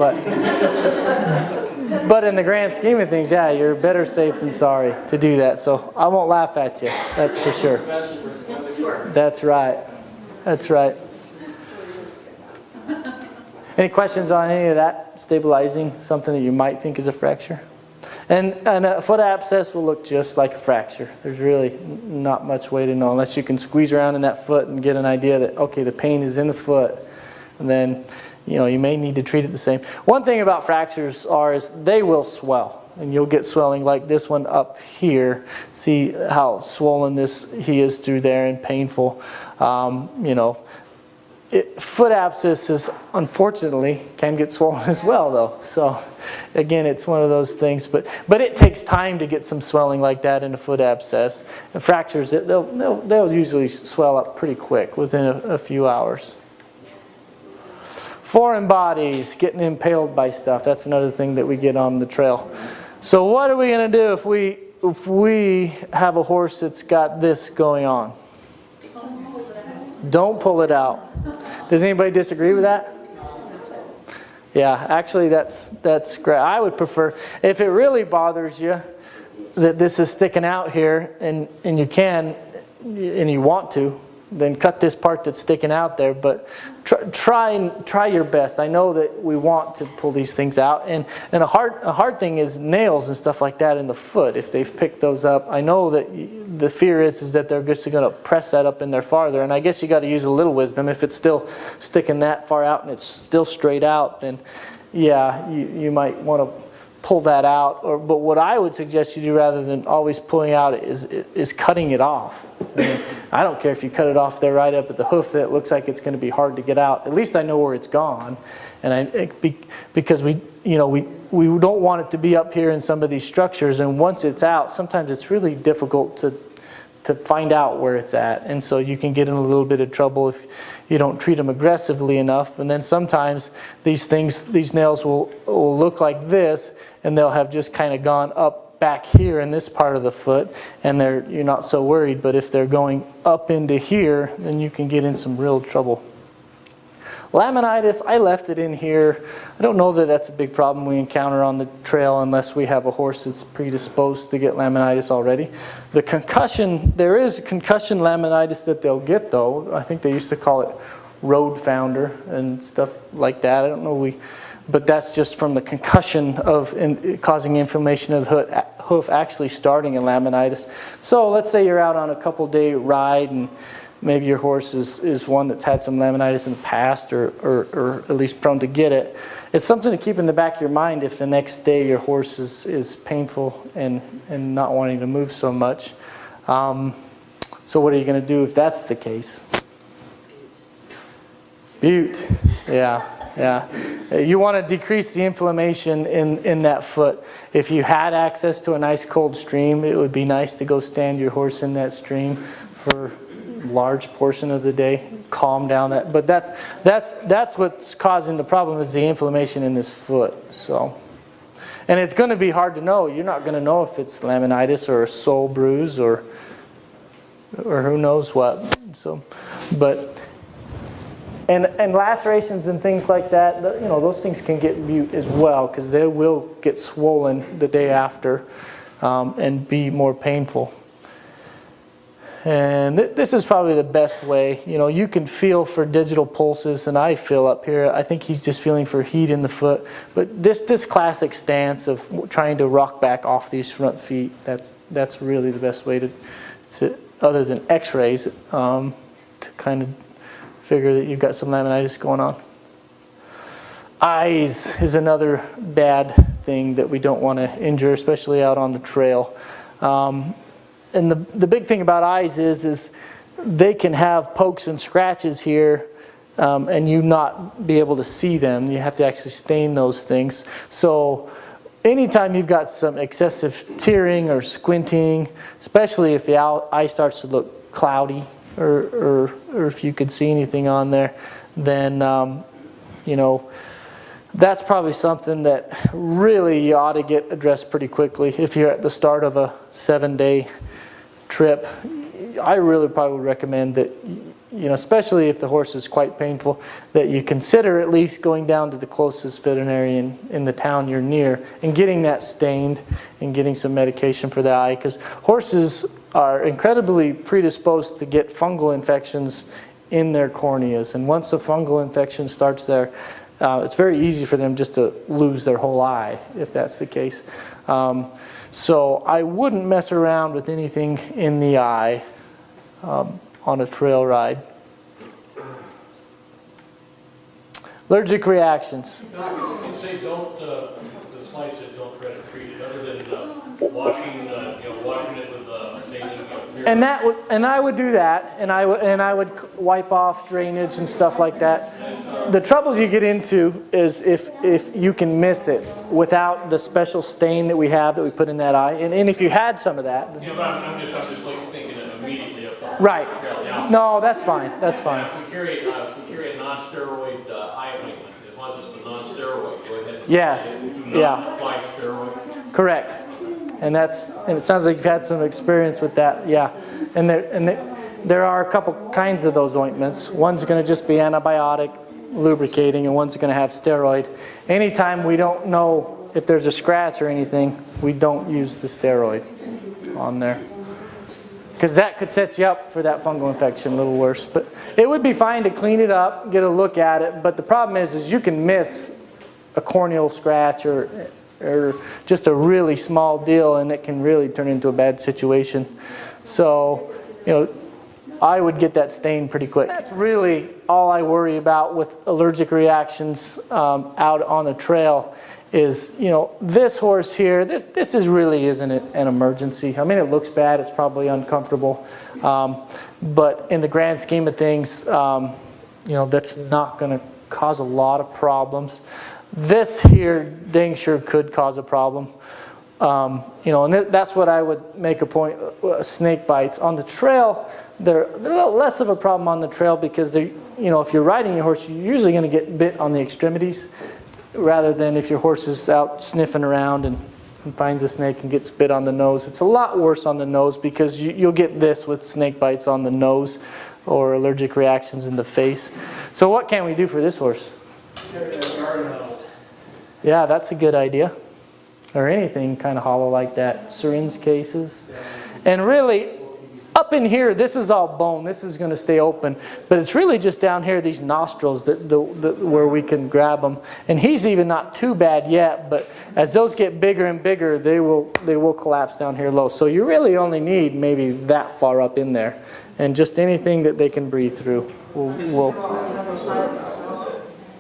But in the grand scheme of things, yeah, you're better safe than sorry to do that. So I won't laugh at you. That's for sure. That's right. That's right. Any questions on any of that? Stabilizing something that you might think is a fracture? And a foot abscess will look just like a fracture. There's really not much way to know unless you can squeeze around in that foot and get an idea that, okay, the pain is in the foot. And then, you know, you may need to treat it the same. One thing about fractures is they will swell. And you'll get swelling like this one up here. See how swollen he is through there and painful. You know, Foot abscesses, unfortunately, can get swollen as well, though. So, again, it's one of those things. But it takes time to get some swelling like that in a foot abscess. And fractures, they'll usually swell up pretty quick, within a few hours. Foreign bodies, getting impaled by stuff. That's another thing that we get on the trail. So what are we going to do if we have a horse that's got this going on? Don't pull it out. Does anybody disagree with that? Yeah, actually that's great. I would prefer, if it really bothers you that this is sticking out here and you can and you want to, then cut this part that's sticking out there, but try your best. I know that we want to pull these things out, and a hard thing is nails and stuff like that in the foot. If they've picked those up, I know that the fear is that they're just going to press that up in there farther, and I guess you got to use a little wisdom. If it's still sticking that far out and it's still straight out, then yeah, you might want to pull that out. But what I would suggest you do, rather than always pulling out, is cutting it off. I don't care if you cut it off there right up at the hoof that looks like it's going to be hard to get out. At least I know where it's gone, and because we don't want it to be up here in some of these structures. And once it's out, sometimes it's really difficult to find out where it's at, and so you can get in a little bit of trouble if you don't treat them aggressively enough. And then sometimes these nails will look like this, and they'll have just kind of gone up back here in this part of the foot, and you're not so worried. But if they're going up into here, then you can get in some real trouble. Laminitis, I left it in here. I don't know that that's a big problem we encounter on the trail unless we have a horse that's predisposed to get laminitis already. The concussion, there is concussion laminitis that they'll get, though. I think they used to call it road founder and stuff like that. I don't know, but that's just from the concussion of causing inflammation of the hoof actually starting in laminitis. So let's say you're out on a couple-day ride, and maybe your horse is one that's had some laminitis in the past, or at least prone to get it. It's something to keep in the back of your mind if the next day your horse is painful and not wanting to move so much. So what are you going to do if that's the case? Butte. Yeah. You want to decrease the inflammation in that foot. If you had access to a nice cold stream, it would be nice to go stand your horse in that stream for large portion of the day, calm down that. But that's what's causing the problem, is the inflammation in this foot. So, and it's going to be hard to know. You're not going to know if it's laminitis or a sole bruise or who knows what. So, but and lacerations and things like that, those things can get mute as well, because they will get swollen the day after and be more painful. And this is probably the best way. You can feel for digital pulses, and I feel up here. I think he's just feeling for heat in the foot. But this classic stance of trying to rock back off these front feet, that's really the best way to other than X-rays, to kind of figure that you've got some laminitis going on. Eyes is another bad thing that we don't want to injure, especially out on the trail. And the big thing about eyes is they can have pokes and scratches here, and you not be able to see them. You have to actually stain those things. So anytime you've got some excessive tearing or squinting, especially if the eye starts to look cloudy, or if you could see anything on there, then that's probably something that really you ought to get addressed pretty quickly. If you're at the start of a 7-day trip, I really probably would recommend that, especially if the horse is quite painful, that you consider at least going down to the closest veterinarian in the town you're near and getting that stained and getting some medication for the eye, because horses are incredibly predisposed to get fungal infections in their corneas. And once a fungal infection starts there, it's very easy for them just to lose their whole eye, if that's the case. So I wouldn't mess around with anything in the eye on a trail ride. Allergic reactions. You say don't, the slide said don't try to treat it, other than washing it with And that was, and I would do that, and I would wipe off drainage and stuff like that. The trouble you get into is if you can miss it without the special stain that we have that we put in that eye, and if you had some of that. Yeah, but I'm just like thinking it immediately up front. Right. No, that's fine. That's fine. If we carry a non-steroid eye ointment, as long as it's the non-steroid, go ahead. Yes. Do not Yeah. apply steroids. Correct. And it sounds like you've had some experience with that. Yeah. And there are a couple kinds of those ointments. One's going to just be antibiotic lubricating, and one's going to have steroid. Anytime we don't know if there's a scratch or anything, we don't use the steroid on there, because that could set you up for that fungal infection a little worse. But it would be fine to clean it up, get a look at it. But the problem is you can miss a corneal scratch or just a really small deal, and it can really turn into a bad situation. So, I would get that stain pretty quick. That's really all I worry about with allergic reactions out on the trail is, this horse here, this really isn't an emergency. I mean, it looks bad, it's probably uncomfortable, but in the grand scheme of things, that's not going to cause a lot of problems. This here, dang sure could cause a problem. And that's what I would make a point. Snake bites on the trail, they're a little less of a problem on the trail because if you're riding your horse, you're usually going to get bit on the extremities, rather than if your horse is out sniffing around and finds a snake and gets bit on the nose. It's a lot worse on the nose because you'll get this with snake bites on the nose or allergic reactions in the face. So what can we do for this horse? Yeah, that's a good idea. Or anything kind of hollow like that. Syringe cases. And really, up in here, this is all bone. This is going to stay open. But it's really just down here, these nostrils, where we can grab them. And he's even not too bad yet, but as those get bigger and bigger, they will collapse down here low. So you really only need maybe that far up in there. And just anything that they can breathe through.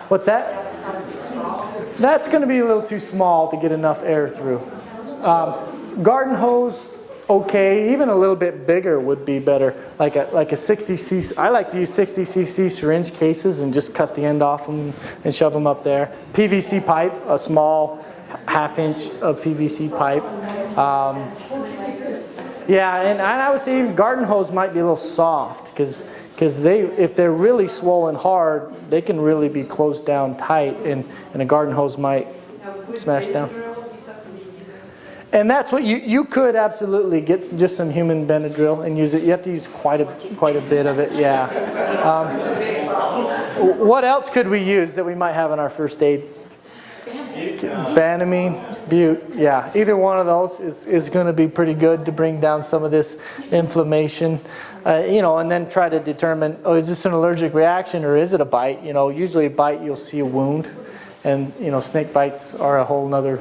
What's that? That's going to be a little too small to get enough air through. Garden hose, okay. Even a little bit bigger would be better. Like a 60 cc. I like to use 60 cc syringe cases and just cut the end off them and shove them up there. PVC pipe, a small half-inch of PVC pipe. Yeah, and I would say even garden hose might be a little soft because if they're really swollen hard, they can really be closed down tight, and a garden hose might smash down. And that's what you could absolutely get just some human Benadryl and use it. You have to use quite a bit of it, yeah. What else could we use that we might have in our first aid? Banamine, Butte, yeah. Either one of those is going to be pretty good to bring down some of this inflammation. And then try to determine, is this an allergic reaction or is it a bite? Usually a bite you'll see a wound, and snake bites are a whole nother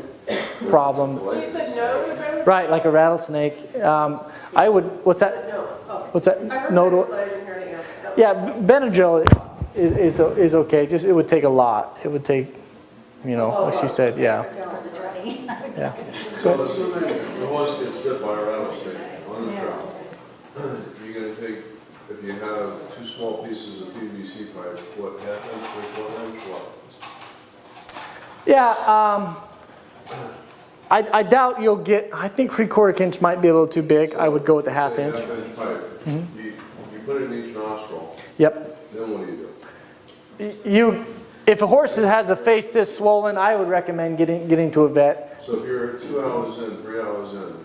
problem. So you said no to Benadryl? Right, like a rattlesnake. I would. What's that? No. Oh. What's that? I heard No Benadryl, to. but I didn't hear anything else. Yeah, Benadryl is okay. Just it would take a lot. It would take, like she said, yeah. Yeah. So assuming the horse gets bit by a rattlesnake on the trail, you're going to take, if you have two small pieces of PVC pipe, what, half-inch, three-quarter-inch, what? Yeah, I doubt you'll get, I think 3/4 inch might be a little too big. I would go with the half-inch. Half-inch pipe. You put it in each nostril, Yep. then what do? If a horse has a face this swollen, I would recommend getting to a vet. So if you're 2 hours in, 3 hours in,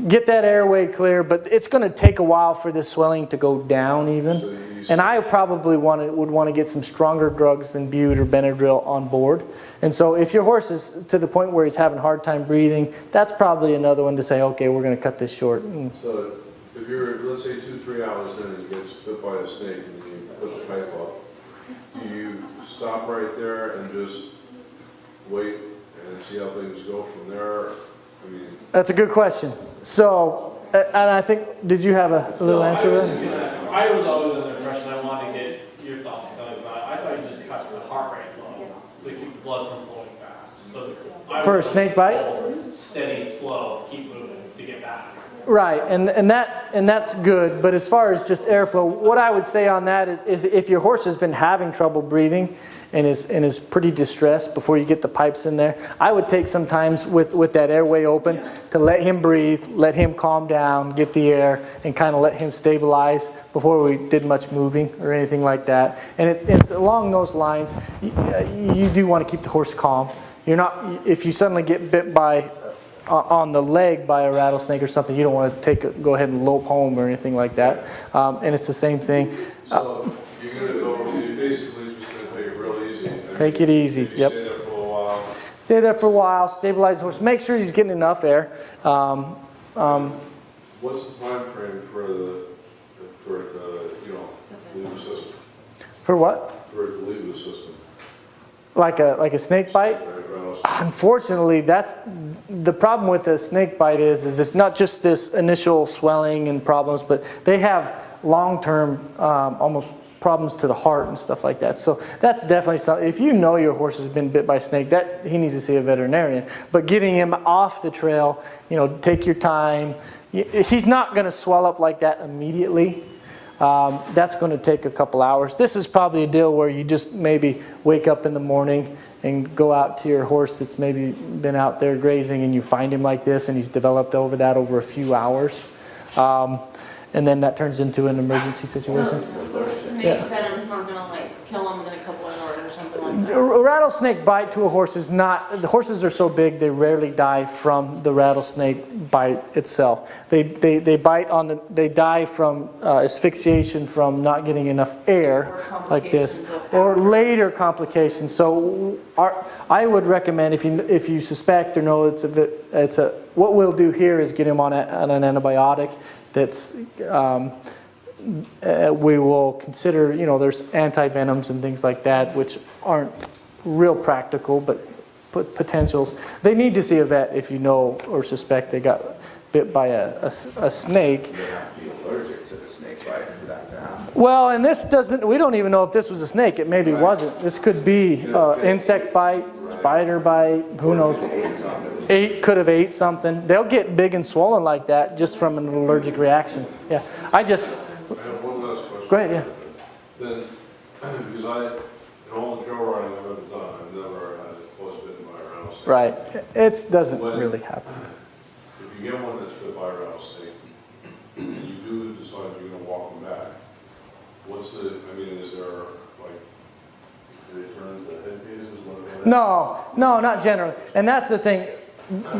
Get that airway clear, but it's going to take a while for this swelling to go down even. And I probably would want to get some stronger drugs than Butte or Benadryl on board. And so if your horse is to the point where he's having a hard time breathing, that's probably another one to say, okay, we're going to cut this short. so if you're, let's say 2-3 hours in and you get bit by a snake and you put the pipe up, do you stop right there and just wait and see how things go from there? I mean, That's a good question. So, and I think, did you have a little answer to that? I was always under the impression, I wanted to get your thoughts and feelings about it. I thought you just cut the heart rate low to keep the blood from flowing fast. So I For a would snake bite? steady, slow, keep moving to get back. Right, and that that's good, but as far as just airflow, what I would say on that is if your horse has been having trouble breathing and is pretty distressed before you get the pipes in there, I would take some times with that airway open to let him breathe, let him calm down, get the air, and kind of let him stabilize before we did much moving or anything like that. And it's along those lines. You do want to keep the horse calm. You're not, if you suddenly get bit by on the leg by a rattlesnake or something, you don't want to go ahead and lope home or anything like that. And it's the same thing. So you're going to go, you're basically just going to take it real easy. Take it easy, If you yep. stay there for a while, Stay there for a while, stabilize the horse, make sure he's getting enough air. what's the time frame for it to, leave the system? For what? For it to leave the system? Like a snake bite? Unfortunately, that's the problem with a snake bite is it's not just this initial swelling and problems, but they have long-term almost problems to the heart and stuff like that. So that's definitely something. If you know your horse has been bit by a snake, that he needs to see a veterinarian. But getting him off the trail, take your time. He's not going to swell up like that immediately. That's going to take a couple hours. This is probably a deal where you just maybe wake up in the morning and go out to your horse that's maybe been out there grazing and you find him like this and he's developed over a few hours. And then that turns into an emergency situation. So the snake venom's not gonna kill him within a couple of hours or something like that? A rattlesnake bite to a horse is not, the horses are so big they rarely die from the rattlesnake bite itself. They die from asphyxiation from not getting enough air like this, or later complications. So I would recommend if you suspect or know what we'll do here is get him on an antibiotic. That's we will consider, there's anti-venoms and things like that, which aren't real practical, but potentials. They need to see a vet if you know or suspect they got bit by a snake. You have to be allergic to the snake bite for that to happen. Well, and we don't even know if this was a snake. It maybe wasn't. This could be insect bite, spider bite, who knows. Could have ate something. They'll get big and swollen like that just from an allergic reaction. Yeah, I have one last question. Go ahead, yeah. Then, because in all the trail riding I've ever done, I've never had a horse bitten by a rattlesnake. Right. It doesn't really happen. If you get one that's bit by a rattlesnake, and you do decide you're going to walk them back, is there, do they turn into head cases? No, not generally. And that's the thing.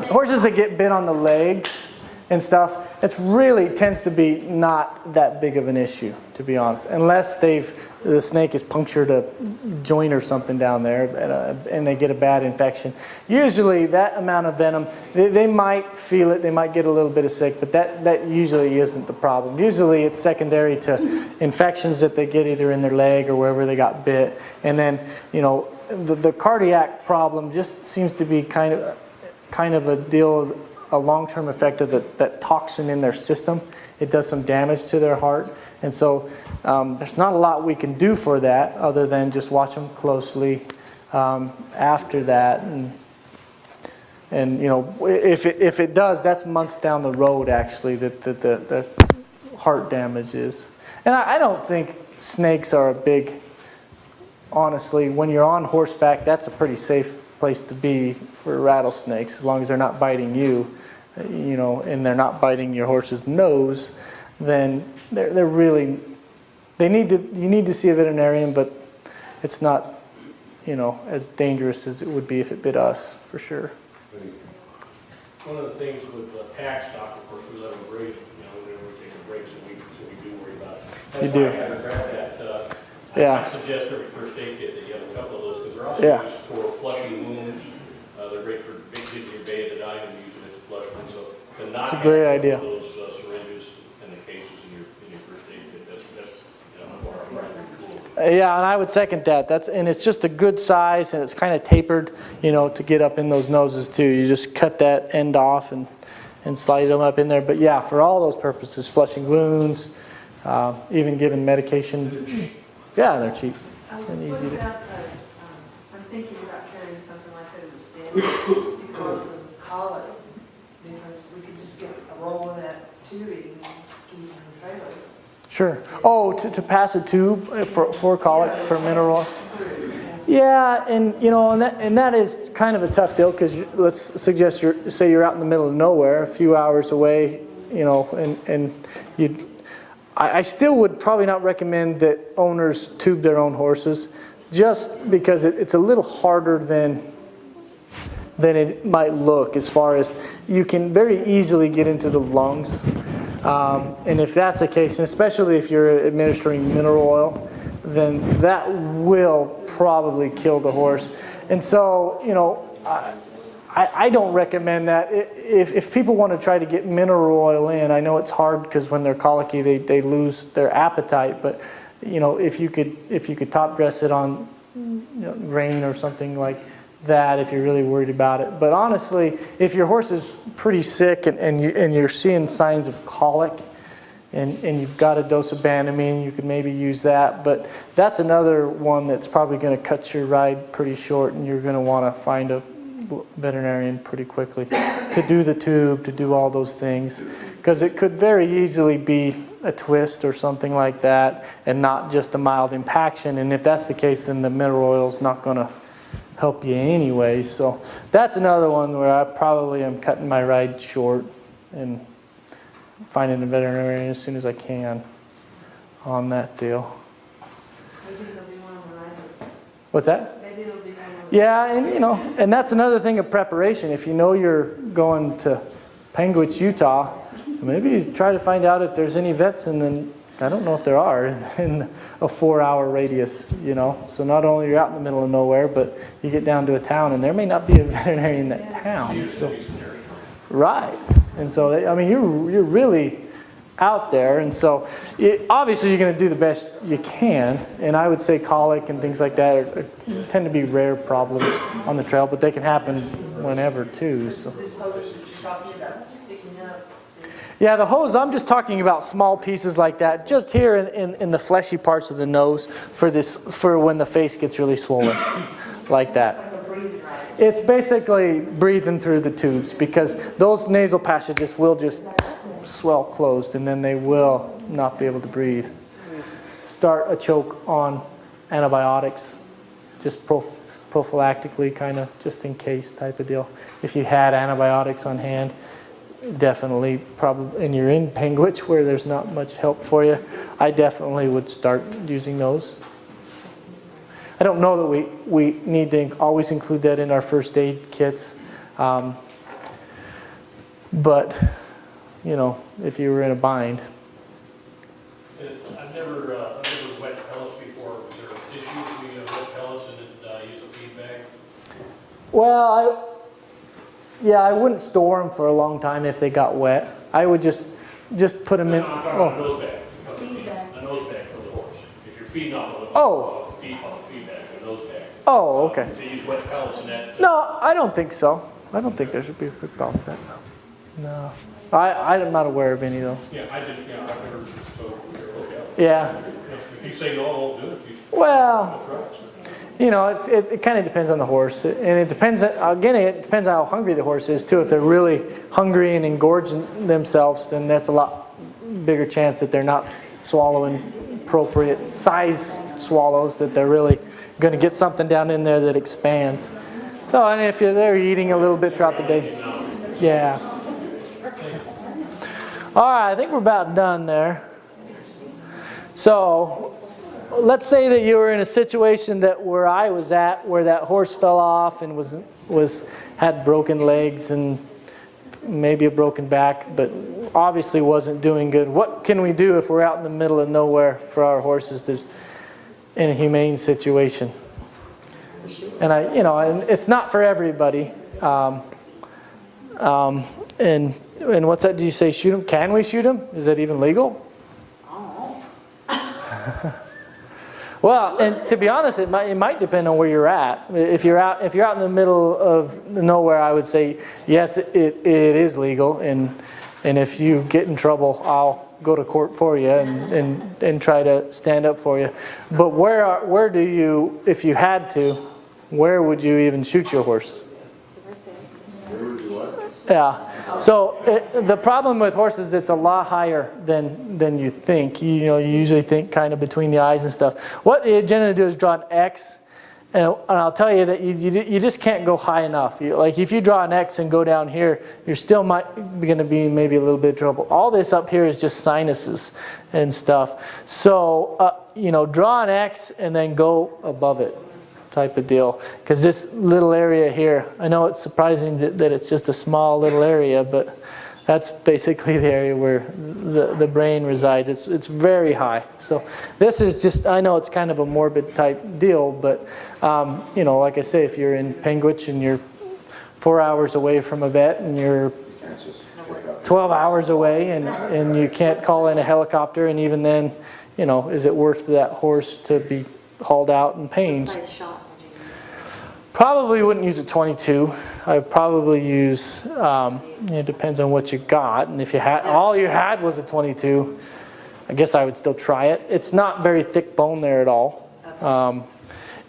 Horses that get bit on the legs and stuff, it really tends to be not that big of an issue, to be honest, unless the snake has punctured a joint or something down there and they get a bad infection. Usually that amount of venom, they might feel it, they might get a little bit of sick, but that usually isn't the problem. Usually it's secondary to infections that they get either in their leg or wherever they got bit. And then, the cardiac problem just seems to be kind of a deal, a long-term effect of that toxin in their system. It does some damage to their heart. And so there's not a lot we can do for that other than just watch them closely after that. And if it does, that's months down the road actually that the heart damage is. And I don't think snakes are a big, honestly, when you're on horseback, that's a pretty safe place to be for rattlesnakes, as long as they're not biting you, and they're not biting your horse's nose, then they're really, you need to see a veterinarian, but it's not, as dangerous as it would be if it bit us, for sure. One of the things with pack stock, of course, we let them graze, whenever we take a break, so we do worry about it. That's You why do. I haven't grabbed that. Yeah. I suggest every first aid kit that you have a couple of those, because they're also Yeah. used for flushing wounds. They're great for getting your betadine and using it to flush wounds. So to not It's a have great one idea. of those syringes and the cases in your first aid kit, that's one of our primary tools. Yeah, and I would second that. And it's just a good size, and it's kind of tapered, to get up in those noses too. You just cut that end off and slide them up in there. But yeah, for all those purposes, flushing wounds, even giving medication. Yeah, they're cheap and easy to. I'm thinking about carrying something like that as a stand because of colic. Because we could just get a roll of that tubing and keep it in the trailer. Sure. Oh, to pass a tube for colic, for mineral oil? Yeah, and you know, and that is kind of a tough deal, because let's suggest say you're out in the middle of nowhere, a few hours away, you know, and I still would probably not recommend that owners tube their own horses, just because it's a little harder than it might look, as far as you can very easily get into the lungs. And if that's the case, and especially if you're administering mineral oil, then that will probably kill the horse. And so, you know, I don't recommend that. If people want to try to get mineral oil in, I know it's hard because when they're colicky, they lose their appetite. But you know, if you could top dress it on, you know, grain or something like that, if you're really worried about it. But honestly, if your horse is pretty sick and you're seeing signs of colic, and you've got a dose of Banamine, you could maybe use that. But that's another one that's probably going to cut your ride pretty short, and you're going to want to find a veterinarian pretty quickly to do the tube, to do all those things, because it could very easily be a twist or something like that, and not just a mild impaction. And if that's the case, then the mineral oil is not going to help you anyway. So that's another one where I probably am cutting my ride short and finding a veterinarian as soon as I can on that deal. Maybe there'll be one on the right. What's that? Maybe there'll be one on the Yeah, and you know, and that's another thing of preparation. If you know you're going to Panguitch, Utah, maybe try to find out if there's any vets I don't know if there are, in a 4-hour radius, you know. So not only you're out in the middle of nowhere, but you get down to a town and there may not be a veterinarian in that town. So, right. And so, I mean, you're really out there. And so, obviously, you're going to do the best you can. And I would say colic and things like that tend to be rare problems on the trail, but they can happen whenever, too. So. This hose that you're talking about sticking up. Yeah, the hose, I'm just talking about small pieces like that, just here in the fleshy parts of the nose for when the face gets really swollen, like that. It's basically breathing through the tubes, because those nasal passages will just swell closed, and then they will not be able to breathe. Start a choke on antibiotics, just prophylactically, kind of just in case type of deal. If you had antibiotics on hand, definitely, probably, and you're in Panguitch where there's not much help for you, I definitely would start using those. I don't know that we need to always include that in our first aid kits, but you know, if you were in a bind. I've never wet pellets before. Was there an issue if we wet pellets and use a feed bag? Well, I wouldn't store them for a long time if they got wet. I would just put them in. No, I'm talking about a nose bag. A nose bag for the horse. If you're feeding off of a feed bag, a nose bag. Oh, okay. To use wet pellets in that. No, I don't think so. I don't think there should be a big problem with that. No. I'm not aware of any though. Yeah, I've never, so you're okay. Yeah. If you say no, I won't do it. Well, you know, it kind of depends on the horse, and it depends. Again, it depends on how hungry the horse is too. If they're really hungry and engorging themselves, then that's a lot bigger chance that they're not swallowing appropriate size swallows. That they're really going to get something down in there that expands. So, and if they're eating a little bit throughout the day, yeah. All right, I think we're about done there. So, let's say that you were in a situation where I was at, where that horse fell off and had broken legs and maybe a broken back, but obviously wasn't doing good. What can we do if we're out in the middle of nowhere for our horses in a humane situation? And and it's not for everybody. And what's that? Did you say shoot them? Can we shoot them? Is that even legal? Well, and to be honest, it might depend on where you're at. If you're out in the middle of nowhere, I would say yes, it is legal. And if you get in trouble, I'll go to court for you and try to stand up for you. But where do you, if you had to, where would you even shoot your horse? Where would you what? Yeah. So the problem with horses, it's a lot higher than you think. You know, you usually think kind of between the eyes and stuff. What the agenda do is draw an X, and I'll tell you that you just can't go high enough. Like if you draw an X and go down here, you're still going to be maybe a little bit of trouble. All this up here is just sinuses and stuff. So, you know, draw an X and then go above it, type of deal. Because this little area here, I know it's surprising that it's just a small little area, but that's basically the area where the brain resides. It's very high. So this is just, I know it's kind of a morbid type deal, but you know, like I say, if you're in Penguich and you're 4 hours away from a vet and you're 12 hours away and you can't call in a helicopter, and even then, you know, is it worth that horse to be hauled out in pains? What size shot would you use? Probably wouldn't use a 22. I would probably use, it depends on what you got. And if you had, all you had was a 22, I guess I would still try it. It's not very thick bone there at all.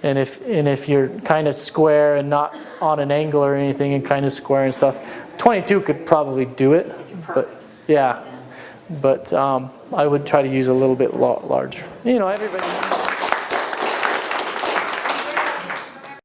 And if you're kind of square and not on an angle or anything and kind of square and stuff, 22 could probably do it. But yeah, but I would try to use a little bit larger. You know, everybody.